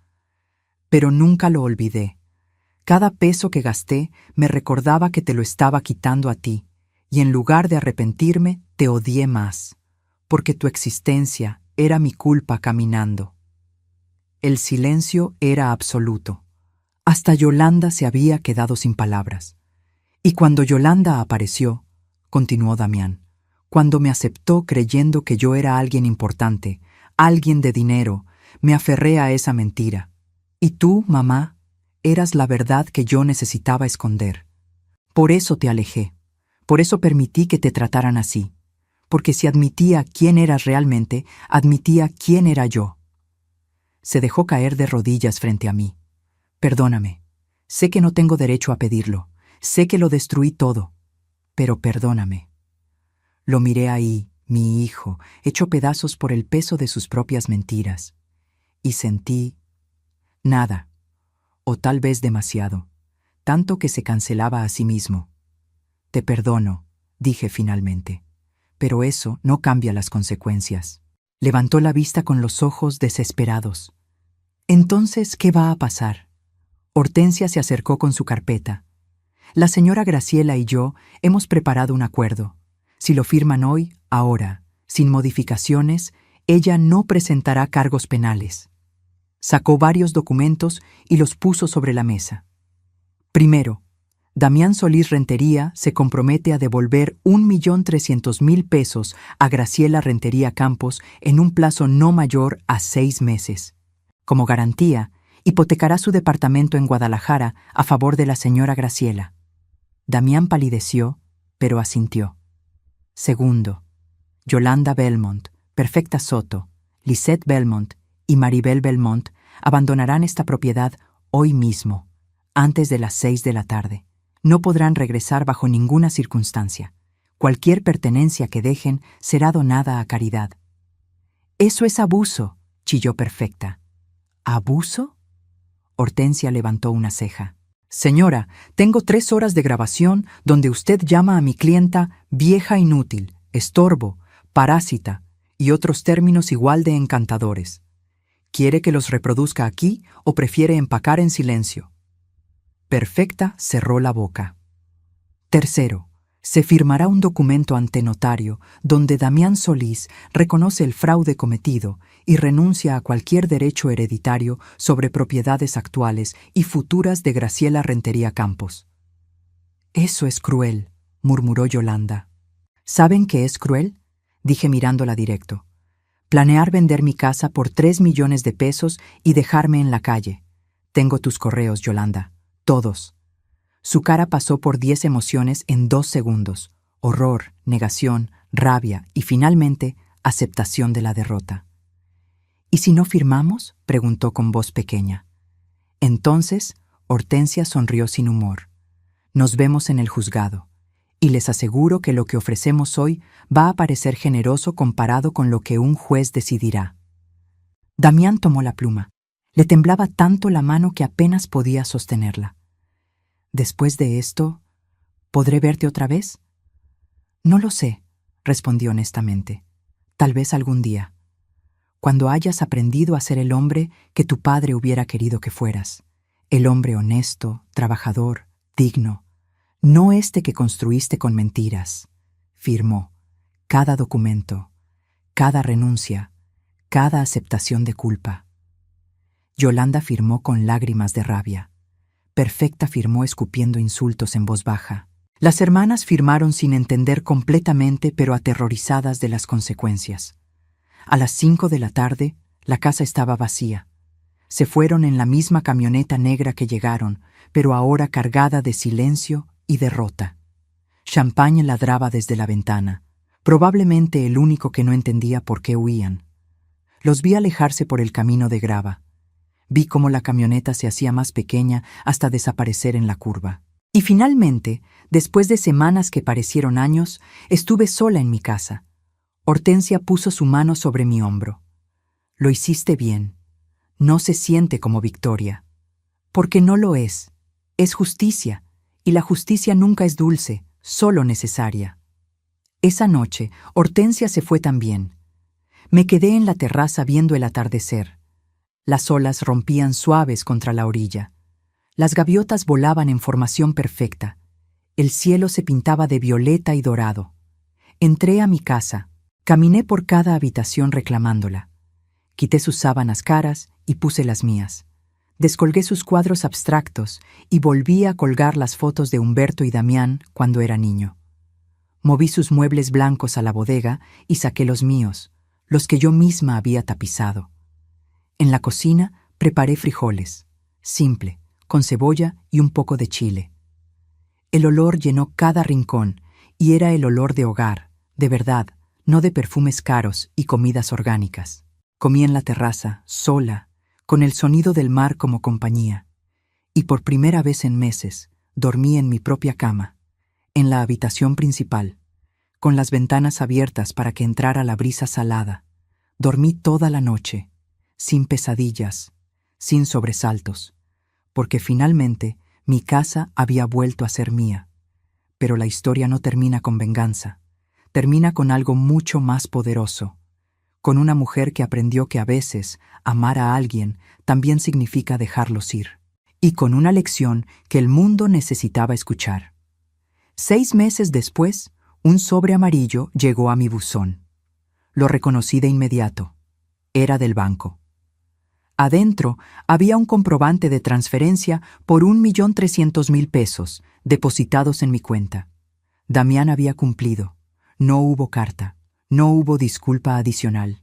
«Pero nunca lo olvidé. Cada peso que gasté me recordaba que te lo estaba quitando a ti, y en lugar de arrepentirme, te odié más, porque tu existencia era mi culpa caminando». El silencio era absoluto. Hasta Yolanda se había quedado sin palabras. Y cuando Yolanda apareció, continuó Damián, cuando me aceptó creyendo que yo era alguien importante, alguien de dinero, me aferré a esa mentira. Y tú, mamá, eras la verdad que yo necesitaba esconder. Por eso te alejé, por eso permití que te trataran así, porque si admitía quién eras realmente, admitía quién era yo. Se dejó caer de rodillas frente a mí. «Perdóname. Sé que no tengo derecho a pedirlo. Sé que lo destruí todo. Pero perdóname». Lo miré ahí, mi hijo, hecho pedazos por el peso de sus propias mentiras. Y sentí nada, o tal vez demasiado, tanto que se cancelaba a sí mismo. «Te perdono», dije finalmente. «Pero eso no cambia las consecuencias». Levantó la vista con los ojos desesperados. «Entonces, ¿qué va a pasar?». Hortensia se acercó con su carpeta. «La señora Graciela y yo hemos preparado un acuerdo. Si lo firman hoy, ahora, sin modificaciones, ella no presentará cargos penales». Sacó varios documentos y los puso sobre la mesa. Primero, Damián Solís Rentería se compromete a devolver 1.300.000 pesos a Graciela Rentería Campos en un plazo no mayor a 6 meses. Como garantía, hipotecará su departamento en Guadalajara a favor de la señora Graciela. Damián palideció, pero asintió. Segundo, Yolanda Belmont, Perfecta Soto, Lisette Belmont y Maribel Belmont abandonarán esta propiedad hoy mismo, antes de las 6 de la tarde. No podrán regresar bajo ninguna circunstancia. Cualquier pertenencia que dejen será donada a caridad. «Eso es abuso», chilló Perfecta. «¿Abuso?». Hortensia levantó una ceja. «Señora, tengo 3 horas de grabación donde usted llama a mi clienta vieja inútil, estorbo, parásita y otros términos igual de encantadores. ¿Quiere que los reproduzca aquí o prefiere empacar en silencio?». Perfecta cerró la boca. Tercero, se firmará un documento ante notario donde Damián Solís reconoce el fraude cometido y renuncia a cualquier derecho hereditario sobre propiedades actuales y futuras de Graciela Rentería Campos. «Eso es cruel», murmuró Yolanda. «¿Saben qué es cruel?», dije mirándola directo. «Planear vender mi casa por 3 millones de pesos y dejarme en la calle. Tengo tus correos, Yolanda. Todos». Su cara pasó por 10 emociones en 2 segundos: horror, negación, rabia y finalmente aceptación de la derrota. «¿Y si no firmamos?», preguntó con voz pequeña. Entonces Hortensia sonrió sin humor. «Nos vemos en el juzgado, y les aseguro que lo que ofrecemos hoy va a parecer generoso comparado con lo que un juez decidirá». Damián tomó la pluma. Le temblaba tanto la mano que apenas podía sostenerla. «Después de esto, ¿podré verte otra vez?». «No lo sé», respondí honestamente. «Tal vez algún día. cuando hayas aprendido a ser el hombre que tu padre hubiera querido que fueras, el hombre honesto, trabajador, digno, no este que construiste con mentiras. Firmó cada documento, cada renuncia, cada aceptación de culpa. Yolanda firmó con lágrimas de rabia. Perfecta firmó escupiendo insultos en voz baja. Las hermanas firmaron sin entender completamente, pero aterrorizadas de las consecuencias. A las 5 de la tarde, la casa estaba vacía. Se fueron en la misma camioneta negra que llegaron, pero ahora cargada de silencio y derrota. Champagne ladraba desde la ventana, probablemente el único que no entendía por qué huían. Los vi alejarse por el camino de grava. Vi cómo la camioneta se hacía más pequeña hasta desaparecer en la curva. Y finalmente, después de semanas que parecieron años, estuve sola en mi casa. Hortensia puso su mano sobre mi hombro. Lo hiciste bien. No se siente como victoria. Porque no lo es. Es justicia, y la justicia nunca es dulce, solo necesaria. Esa noche, Hortensia se fue también. Me quedé en la terraza viendo el atardecer. Las olas rompían suaves contra la orilla. Las gaviotas volaban en formación perfecta. El cielo se pintaba de violeta y dorado. Entré a mi casa. Caminé por cada habitación reclamándola. Quité sus sábanas caras y puse las mías. Descolgué sus cuadros abstractos y volví a colgar las fotos de Humberto y Damián cuando era niño. Moví sus muebles blancos a la bodega y saqué los míos, los que yo misma había tapizado. En la cocina preparé frijoles, simple, con cebolla y un poco de chile. El olor llenó cada rincón y era el olor de hogar, de verdad, no de perfumes caros y comidas orgánicas. Comí en la terraza, sola, con el sonido del mar como compañía. Y por primera vez en meses, dormí en mi propia cama, en la habitación principal, con las ventanas abiertas para que entrara la brisa salada. Dormí toda la noche, sin pesadillas, sin sobresaltos, porque finalmente mi casa había vuelto a ser mía. Pero la historia no termina con venganza, termina con algo mucho más poderoso, con una mujer que aprendió que a veces amar a alguien también significa dejarlos ir, y con una lección que el mundo necesitaba escuchar. 6 meses después, un sobre amarillo llegó a mi buzón. Lo reconocí de inmediato. Era del banco. Adentro había un comprobante de transferencia por 1.300.000 pesos depositados en mi cuenta. Damián había cumplido. No hubo carta, no hubo disculpa adicional.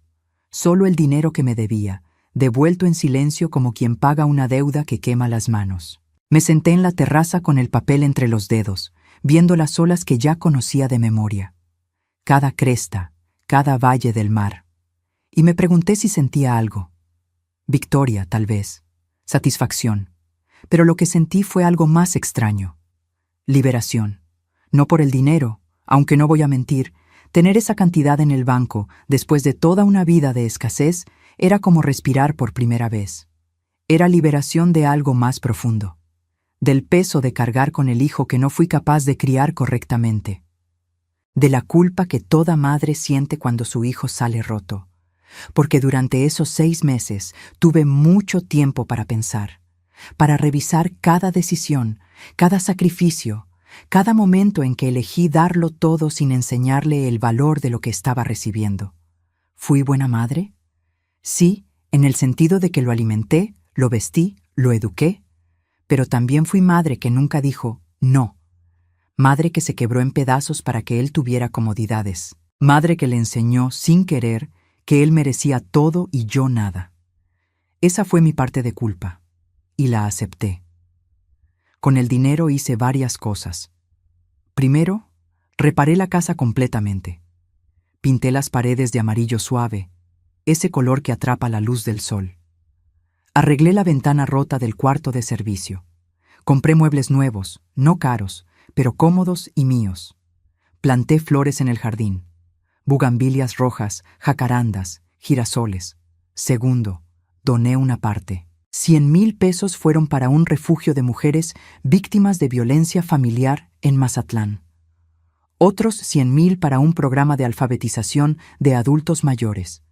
Solo el dinero que me debía, devuelto en silencio como quien paga una deuda que quema las manos. Me senté en la terraza con el papel entre los dedos, viendo las olas que ya conocía de memoria. Cada cresta, cada valle del mar. Y me pregunté si sentía algo. Victoria, tal vez. Satisfacción. Pero lo que sentí fue algo más extraño. Liberación. No por el dinero, aunque no voy a mentir, tener esa cantidad en el banco, después de toda una vida de escasez, era como respirar por primera vez. Era liberación de algo más profundo. Del peso de cargar con el hijo que no fui capaz de criar correctamente. De la culpa que toda madre siente cuando su hijo sale roto. Porque durante esos 6 meses tuve mucho tiempo para pensar, para revisar cada decisión, cada sacrificio, cada momento en que elegí darlo todo sin enseñarle el valor de lo que estaba recibiendo. ¿Fui buena madre? Sí, en el sentido de que lo alimenté, lo vestí, lo eduqué, pero también fui madre que nunca dijo no. Madre que se quebró en pedazos para que él tuviera comodidades. Madre que le enseñó, sin querer, que él merecía todo y yo nada. Esa fue mi parte de culpa, y la acepté. Con el dinero hice varias cosas. Primero, reparé la casa completamente. Pinté las paredes de amarillo suave, ese color que atrapa la luz del sol. Arreglé la ventana rota del cuarto de servicio. Compré muebles nuevos, no caros, pero cómodos y míos. Planté flores en el jardín. Bugambilias rojas, jacarandas, girasoles. Segundo, doné una parte. 100,000 pesos fueron para un refugio de mujeres víctimas de violencia familiar en Mazatlán. Otros 100,000 para un programa de alfabetización de adultos mayores.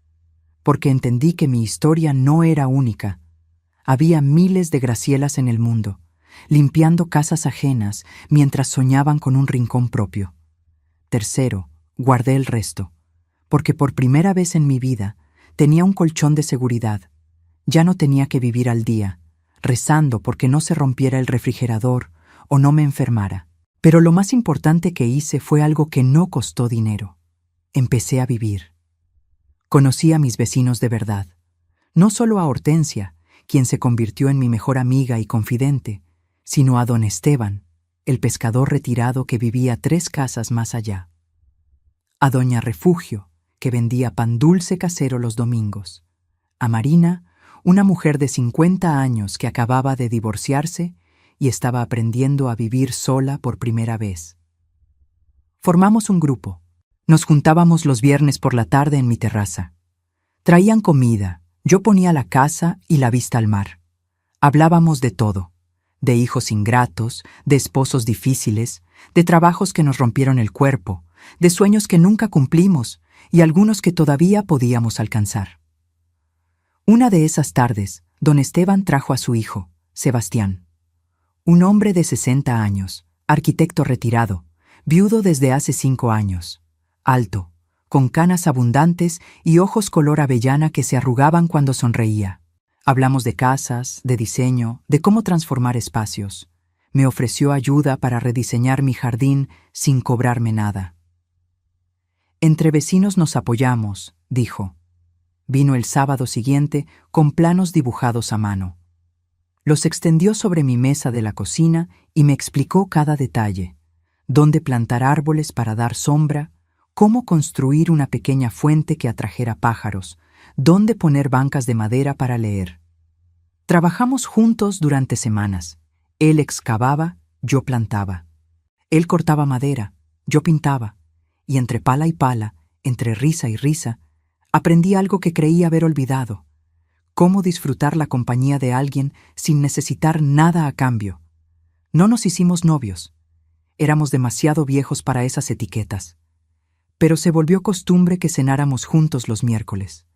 porque entendí que mi historia no era única. Había miles de Gracielas en el mundo, limpiando casas ajenas mientras soñaban con un rincón propio. Tercero, guardé el resto, porque por primera vez en mi vida tenía un colchón de seguridad. Ya no tenía que vivir al día, rezando porque no se rompiera el refrigerador o no me enfermara. Pero lo más importante que hice fue algo que no costó dinero. Empecé a vivir. Conocí a mis vecinos de verdad. No solo a Hortensia, quien se convirtió en mi mejor amiga y confidente, sino a don Esteban, el pescador retirado que vivía 3 casas más allá. A doña Refugio, que vendía pan dulce casero los domingos. A Marina, una mujer de 50 años que acababa de divorciarse y estaba aprendiendo a vivir sola por primera vez. Formamos un grupo. Nos juntábamos los viernes por la tarde en mi terraza. Traían comida, yo ponía la casa y la vista al mar. Hablábamos de todo, de hijos ingratos, de esposos difíciles, de trabajos que nos rompieron el cuerpo, de sueños que nunca cumplimos y algunos que todavía podíamos alcanzar. Una de esas tardes, don Esteban trajo a su hijo, Sebastián. Un hombre de 60 años, arquitecto retirado, viudo desde hace 5 años, alto, con canas abundantes y ojos color avellana que se arrugaban cuando sonreía. Hablamos de casas, de diseño, de cómo transformar espacios. Me ofreció ayuda para rediseñar mi jardín sin cobrarme nada. Entre vecinos nos apoyamos, dijo. Vino el sábado siguiente con planos dibujados a mano. Los extendió sobre mi mesa de la cocina y me explicó cada detalle: dónde plantar árboles para dar sombra, cómo construir una pequeña fuente que atrajera pájaros, dónde poner bancas de madera para leer. Trabajamos juntos durante semanas. Él excavaba, yo plantaba. Él cortaba madera, yo pintaba. Y entre pala y pala, entre risa y risa, aprendí algo que creí haber olvidado: cómo disfrutar la compañía de alguien sin necesitar nada a cambio. No nos hicimos novios. Éramos demasiado viejos para esas etiquetas. Pero se volvió costumbre que cenáramos juntos los miércoles.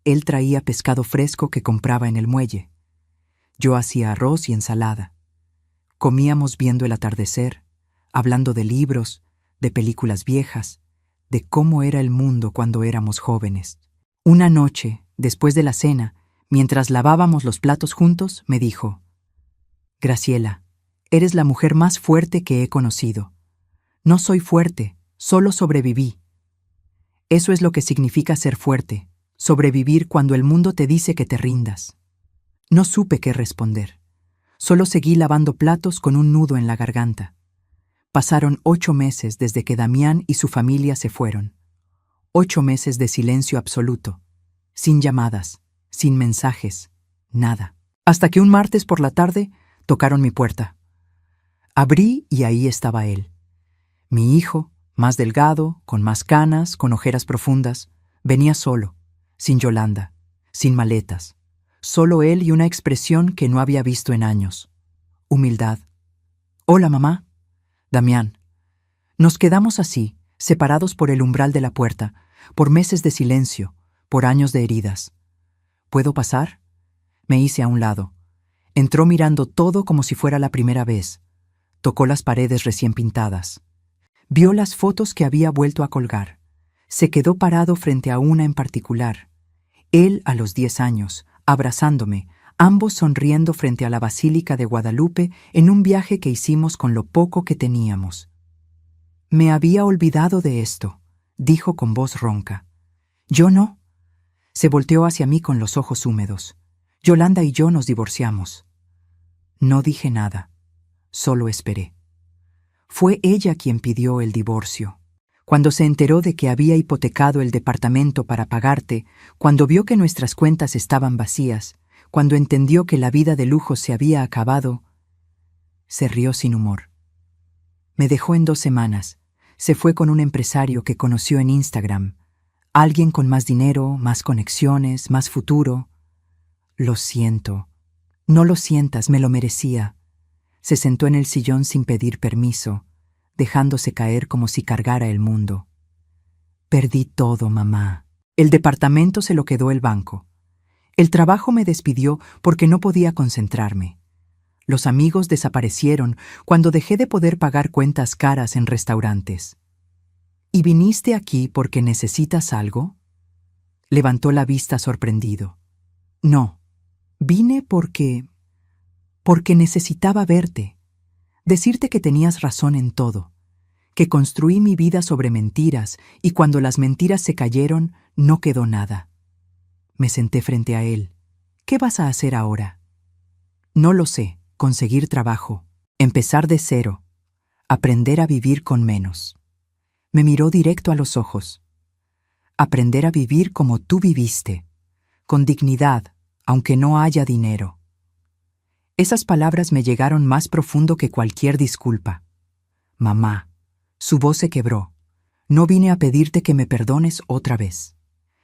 Él traía pescado fresco que compraba en el muelle. Yo hacía arroz y ensalada. Comíamos viendo el atardecer, hablando de libros, de películas viejas, de cómo era el mundo cuando éramos jóvenes. Una noche, después de la cena, mientras lavábamos los platos juntos, me dijo: Graciela, eres la mujer más fuerte que he conocido. No soy fuerte, solo sobreviví. Eso es lo que significa ser fuerte, sobrevivir cuando el mundo te dice que te rindas. No supe qué responder. Solo seguí lavando platos con un nudo en la garganta. Pasaron 8 meses desde que Damián y su familia se fueron. 8 meses de silencio absoluto, sin llamadas, sin mensajes, nada. Hasta que un martes por la tarde tocaron mi puerta. Abrí y ahí estaba él. Mi hijo, más delgado, con más canas, con ojeras profundas, venía solo, sin Yolanda, sin maletas. Solo él y una expresión que no había visto en años. Humildad. Hola, mamá. Damián. Nos quedamos así, separados por el umbral de la puerta, por meses de silencio, por años de heridas. ¿Puedo pasar? Me hice a un lado. Entró mirando todo como si fuera la primera vez. Tocó las paredes recién pintadas. Vio las fotos que había vuelto a colgar. Se quedó parado frente a una en particular. Él a los 10 años, abrazándome, ambos sonriendo frente a la Basílica de Guadalupe en un viaje que hicimos con lo poco que teníamos. Me había olvidado de esto, dijo con voz ronca. Yo no. Se volteó hacia mí con los ojos húmedos. Yolanda y yo nos divorciamos. No dije nada, solo esperé. Fue ella quien pidió el divorcio. Cuando se enteró de que había hipotecado el departamento para pagarte, cuando vio que nuestras cuentas estaban vacías, cuando entendió que la vida de lujo se había acabado, se rió sin humor. Me dejó en 2 semanas. Se fue con un empresario que conoció en Instagram. Alguien con más dinero, más conexiones, más futuro. Lo siento. No lo sientas, me lo merecía. Se sentó en el sillón sin pedir permiso, dejándose caer como si cargara el mundo. Perdí todo, mamá. El departamento se lo quedó el banco. El trabajo me despidió porque no podía concentrarme. Los amigos desaparecieron cuando dejé de poder pagar cuentas caras en restaurantes. ¿Y viniste aquí porque necesitas algo? Levantó la vista sorprendido. No, vine porque necesitaba verte, decirte que tenías razón en todo, que construí mi vida sobre mentiras y cuando las mentiras se cayeron, no quedó nada. Me senté frente a él. ¿Qué vas a hacer ahora? No lo sé, conseguir trabajo, empezar de cero, aprender a vivir con menos. Me miró directo a los ojos. Aprender a vivir como tú viviste, con dignidad, aunque no haya dinero. Esas palabras me llegaron más profundo que cualquier disculpa. Mamá, su voz se quebró. No vine a pedirte que me perdones otra vez.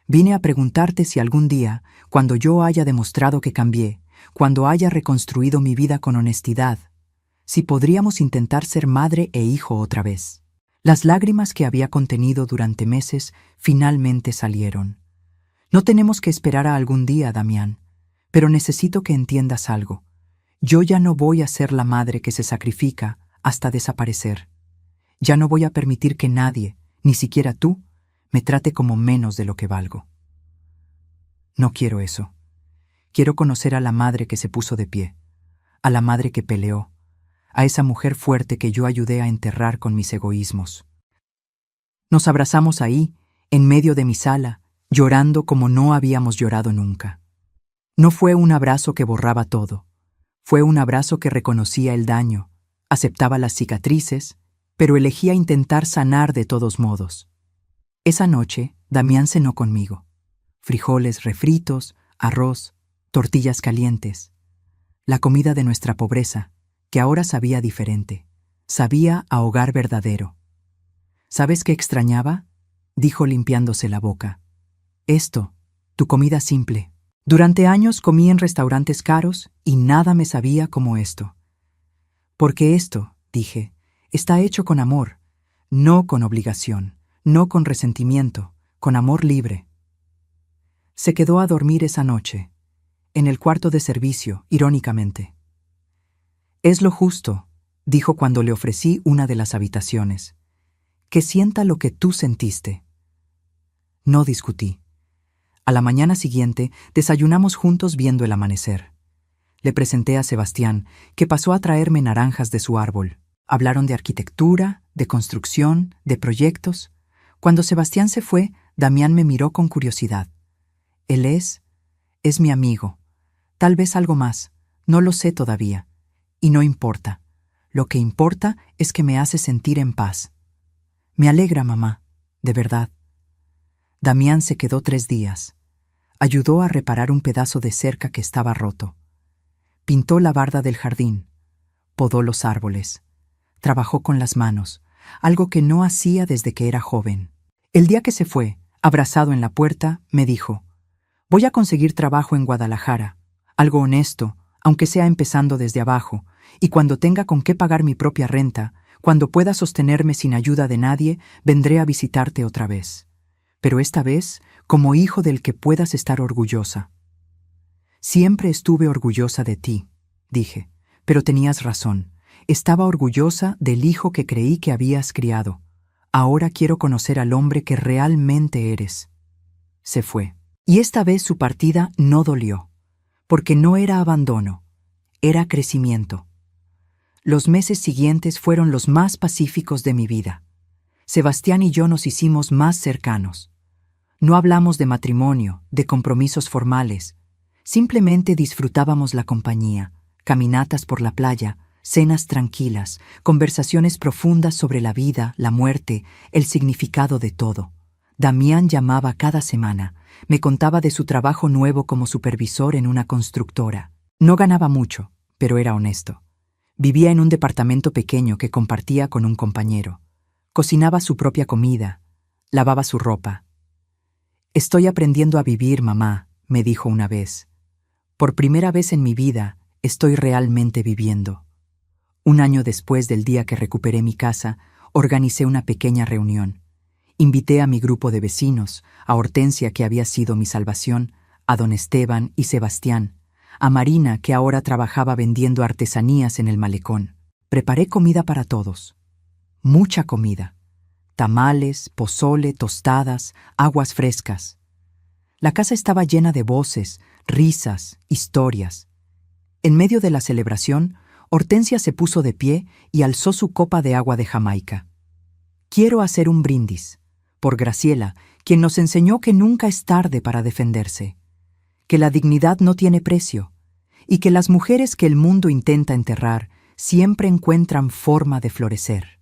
Vine a preguntarte si algún día, cuando yo haya demostrado que cambié, cuando haya reconstruido mi vida con honestidad, si podríamos intentar ser madre e hijo otra vez. Las lágrimas que había contenido durante meses finalmente salieron. No tenemos que esperar a algún día, Damián, pero necesito que entiendas algo. Yo ya no voy a ser la madre que se sacrifica hasta desaparecer. Ya no voy a permitir que nadie, ni siquiera tú, me trate como menos de lo que valgo. No quiero eso. Quiero conocer a la madre que se puso de pie, a la madre que peleó, a esa mujer fuerte que yo ayudé a enterrar con mis egoísmos. Nos abrazamos ahí, en medio de mi sala, llorando como no habíamos llorado nunca. No fue un abrazo que borraba todo. Fue un abrazo que reconocía el daño, aceptaba las cicatrices, pero elegía intentar sanar de todos modos. Esa noche, Damián cenó conmigo. Frijoles refritos, arroz, tortillas calientes. La comida de nuestra pobreza, que ahora sabía diferente. Sabía a hogar verdadero. ¿Sabes qué extrañaba? Dijo limpiándose la boca. Esto, tu comida simple. Durante años comí en restaurantes caros y nada me sabía como esto. Porque esto, dije, está hecho con amor, no con obligación, no con resentimiento, con amor libre. Se quedó a dormir esa noche, en el cuarto de servicio, irónicamente. Es lo justo, dijo cuando le ofrecí una de las habitaciones. Que sienta lo que tú sentiste. No discutí. A la mañana siguiente, desayunamos juntos viendo el amanecer. Le presenté a Sebastián, que pasó a traerme naranjas de su árbol. Hablaron de arquitectura, de construcción, de proyectos. Cuando Sebastián se fue, Damián me miró con curiosidad. Él es mi amigo. Tal vez algo más. No lo sé todavía. Y no importa. Lo que importa es que me hace sentir en paz. Me alegra, mamá. De verdad. Damián se quedó 3 días. Ayudó a reparar un pedazo de cerca que estaba roto. Pintó la barda del jardín. Podó los árboles. Trabajó con las manos, algo que no hacía desde que era joven. El día que se fue, abrazado en la puerta, me dijo: voy a conseguir trabajo en Guadalajara, algo honesto, aunque sea empezando desde abajo, y cuando tenga con qué pagar mi propia renta, cuando pueda sostenerme sin ayuda de nadie, vendré a visitarte otra vez. Pero esta vez, como hijo del que puedas estar orgullosa. Siempre estuve orgullosa de ti, dije, pero tenías razón. Estaba orgullosa del hijo que creí que habías criado. Ahora quiero conocer al hombre que realmente eres. Se fue. Y esta vez su partida no dolió, porque no era abandono, era crecimiento. Los meses siguientes fueron los más pacíficos de mi vida. Sebastián y yo nos hicimos más cercanos. No hablamos de matrimonio, de compromisos formales. Simplemente disfrutábamos la compañía, caminatas por la playa, cenas tranquilas, conversaciones profundas sobre la vida, la muerte, el significado de todo. Damián llamaba cada semana, me contaba de su trabajo nuevo como supervisor en una constructora. No ganaba mucho, pero era honesto. Vivía en un departamento pequeño que compartía con un compañero. Cocinaba su propia comida, lavaba su ropa. Estoy aprendiendo a vivir, mamá, me dijo una vez. Por primera vez en mi vida, estoy realmente viviendo. Un año después del día que recuperé mi casa, organicé una pequeña reunión. Invité a mi grupo de vecinos, a Hortensia, que había sido mi salvación, a don Esteban y Sebastián, a Marina, que ahora trabajaba vendiendo artesanías en el malecón. Preparé comida para todos. Mucha comida. Tamales, pozole, tostadas, aguas frescas. La casa estaba llena de voces, risas, historias. En medio de la celebración, Hortensia se puso de pie y alzó su copa de agua de Jamaica. Quiero hacer un brindis por Graciela, quien nos enseñó que nunca es tarde para defenderse, que la dignidad no tiene precio y que las mujeres que el mundo intenta enterrar siempre encuentran forma de florecer.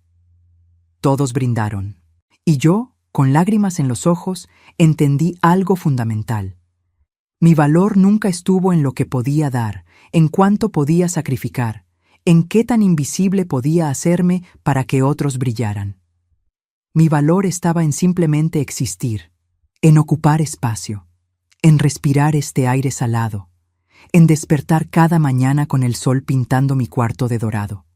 Todos brindaron, y yo, con lágrimas en los ojos, entendí algo fundamental. Mi valor nunca estuvo en lo que podía dar, en cuánto podía sacrificar, en qué tan invisible podía hacerme para que otros brillaran. Mi valor estaba en simplemente existir, en ocupar espacio, en respirar este aire salado, en despertar cada mañana con el sol pintando mi cuarto de dorado.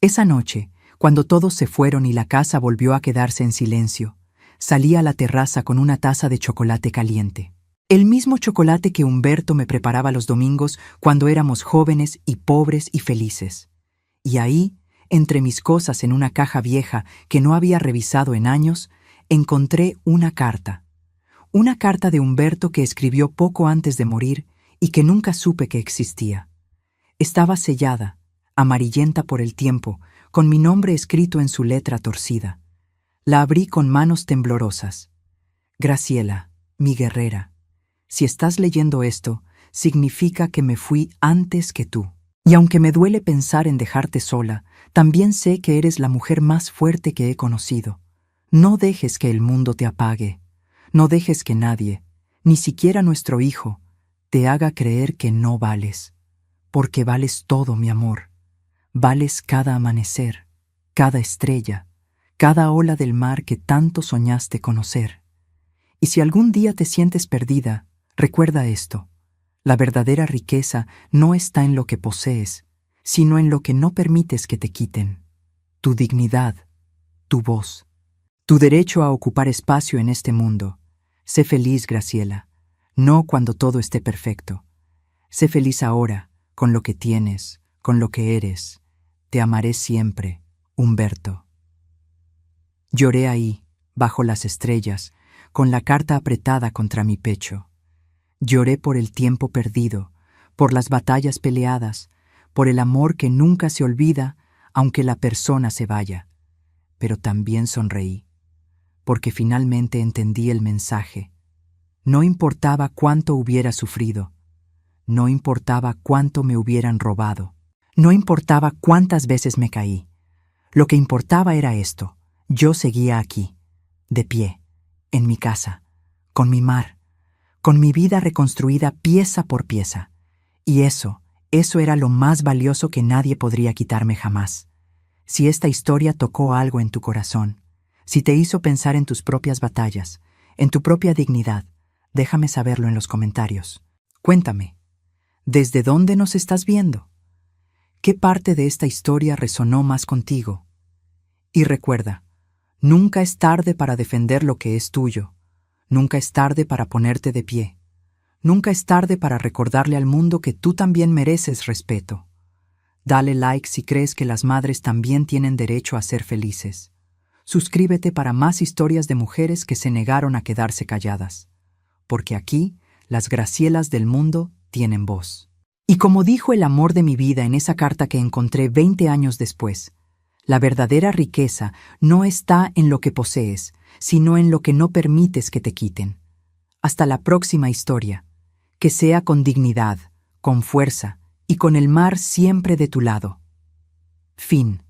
Esa noche, cuando todos se fueron y la casa volvió a quedarse en silencio, salí a la terraza con una taza de chocolate caliente. El mismo chocolate que Humberto me preparaba los domingos cuando éramos jóvenes y pobres y felices. Y ahí, entre mis cosas en una caja vieja que no había revisado en años, encontré una carta. Una carta de Humberto que escribió poco antes de morir y que nunca supe que existía. Estaba sellada, amarillenta por el tiempo, con mi nombre escrito en su letra torcida. La abrí con manos temblorosas. Graciela, mi guerrera, si estás leyendo esto, significa que me fui antes que tú. Y aunque me duele pensar en dejarte sola, también sé que eres la mujer más fuerte que he conocido. No dejes que el mundo te apague. No dejes que nadie, ni siquiera nuestro hijo, te haga creer que no vales. Porque vales todo, mi amor. Vales cada amanecer, cada estrella, cada ola del mar que tanto soñaste conocer. Y si algún día te sientes perdida, recuerda esto. La verdadera riqueza no está en lo que posees, sino en lo que no permites que te quiten. Tu dignidad, tu voz, tu derecho a ocupar espacio en este mundo. Sé feliz, Graciela, no cuando todo esté perfecto. Sé feliz ahora, con lo que tienes, con lo que eres. Te amaré siempre, Humberto. Lloré ahí, bajo las estrellas, con la carta apretada contra mi pecho. Lloré por el tiempo perdido, por las batallas peleadas, por el amor que nunca se olvida, aunque la persona se vaya. Pero también sonreí, porque finalmente entendí el mensaje. No importaba cuánto hubiera sufrido, no importaba cuánto me hubieran robado, no importaba cuántas veces me caí. Lo que importaba era esto: yo seguía aquí, de pie, en mi casa, con mi mar, con mi vida reconstruida pieza por pieza. Y eso era lo más valioso que nadie podría quitarme jamás. Si esta historia tocó algo en tu corazón, si te hizo pensar en tus propias batallas, en tu propia dignidad, déjame saberlo en los comentarios. Cuéntame, ¿desde dónde nos estás viendo? ¿Qué parte de esta historia resonó más contigo? Y recuerda, nunca es tarde para defender lo que es tuyo. Nunca es tarde para ponerte de pie. Nunca es tarde para recordarle al mundo que tú también mereces respeto. Dale like si crees que las madres también tienen derecho a ser felices. Suscríbete para más historias de mujeres que se negaron a quedarse calladas. Porque aquí, las Gracielas del mundo tienen voz. Y como dijo el amor de mi vida en esa carta que encontré 20 años después, la verdadera riqueza no está en lo que posees, sino en lo que no permites que te quiten. Hasta la próxima historia, que sea con dignidad, con fuerza y con el mar siempre de tu lado. Fin.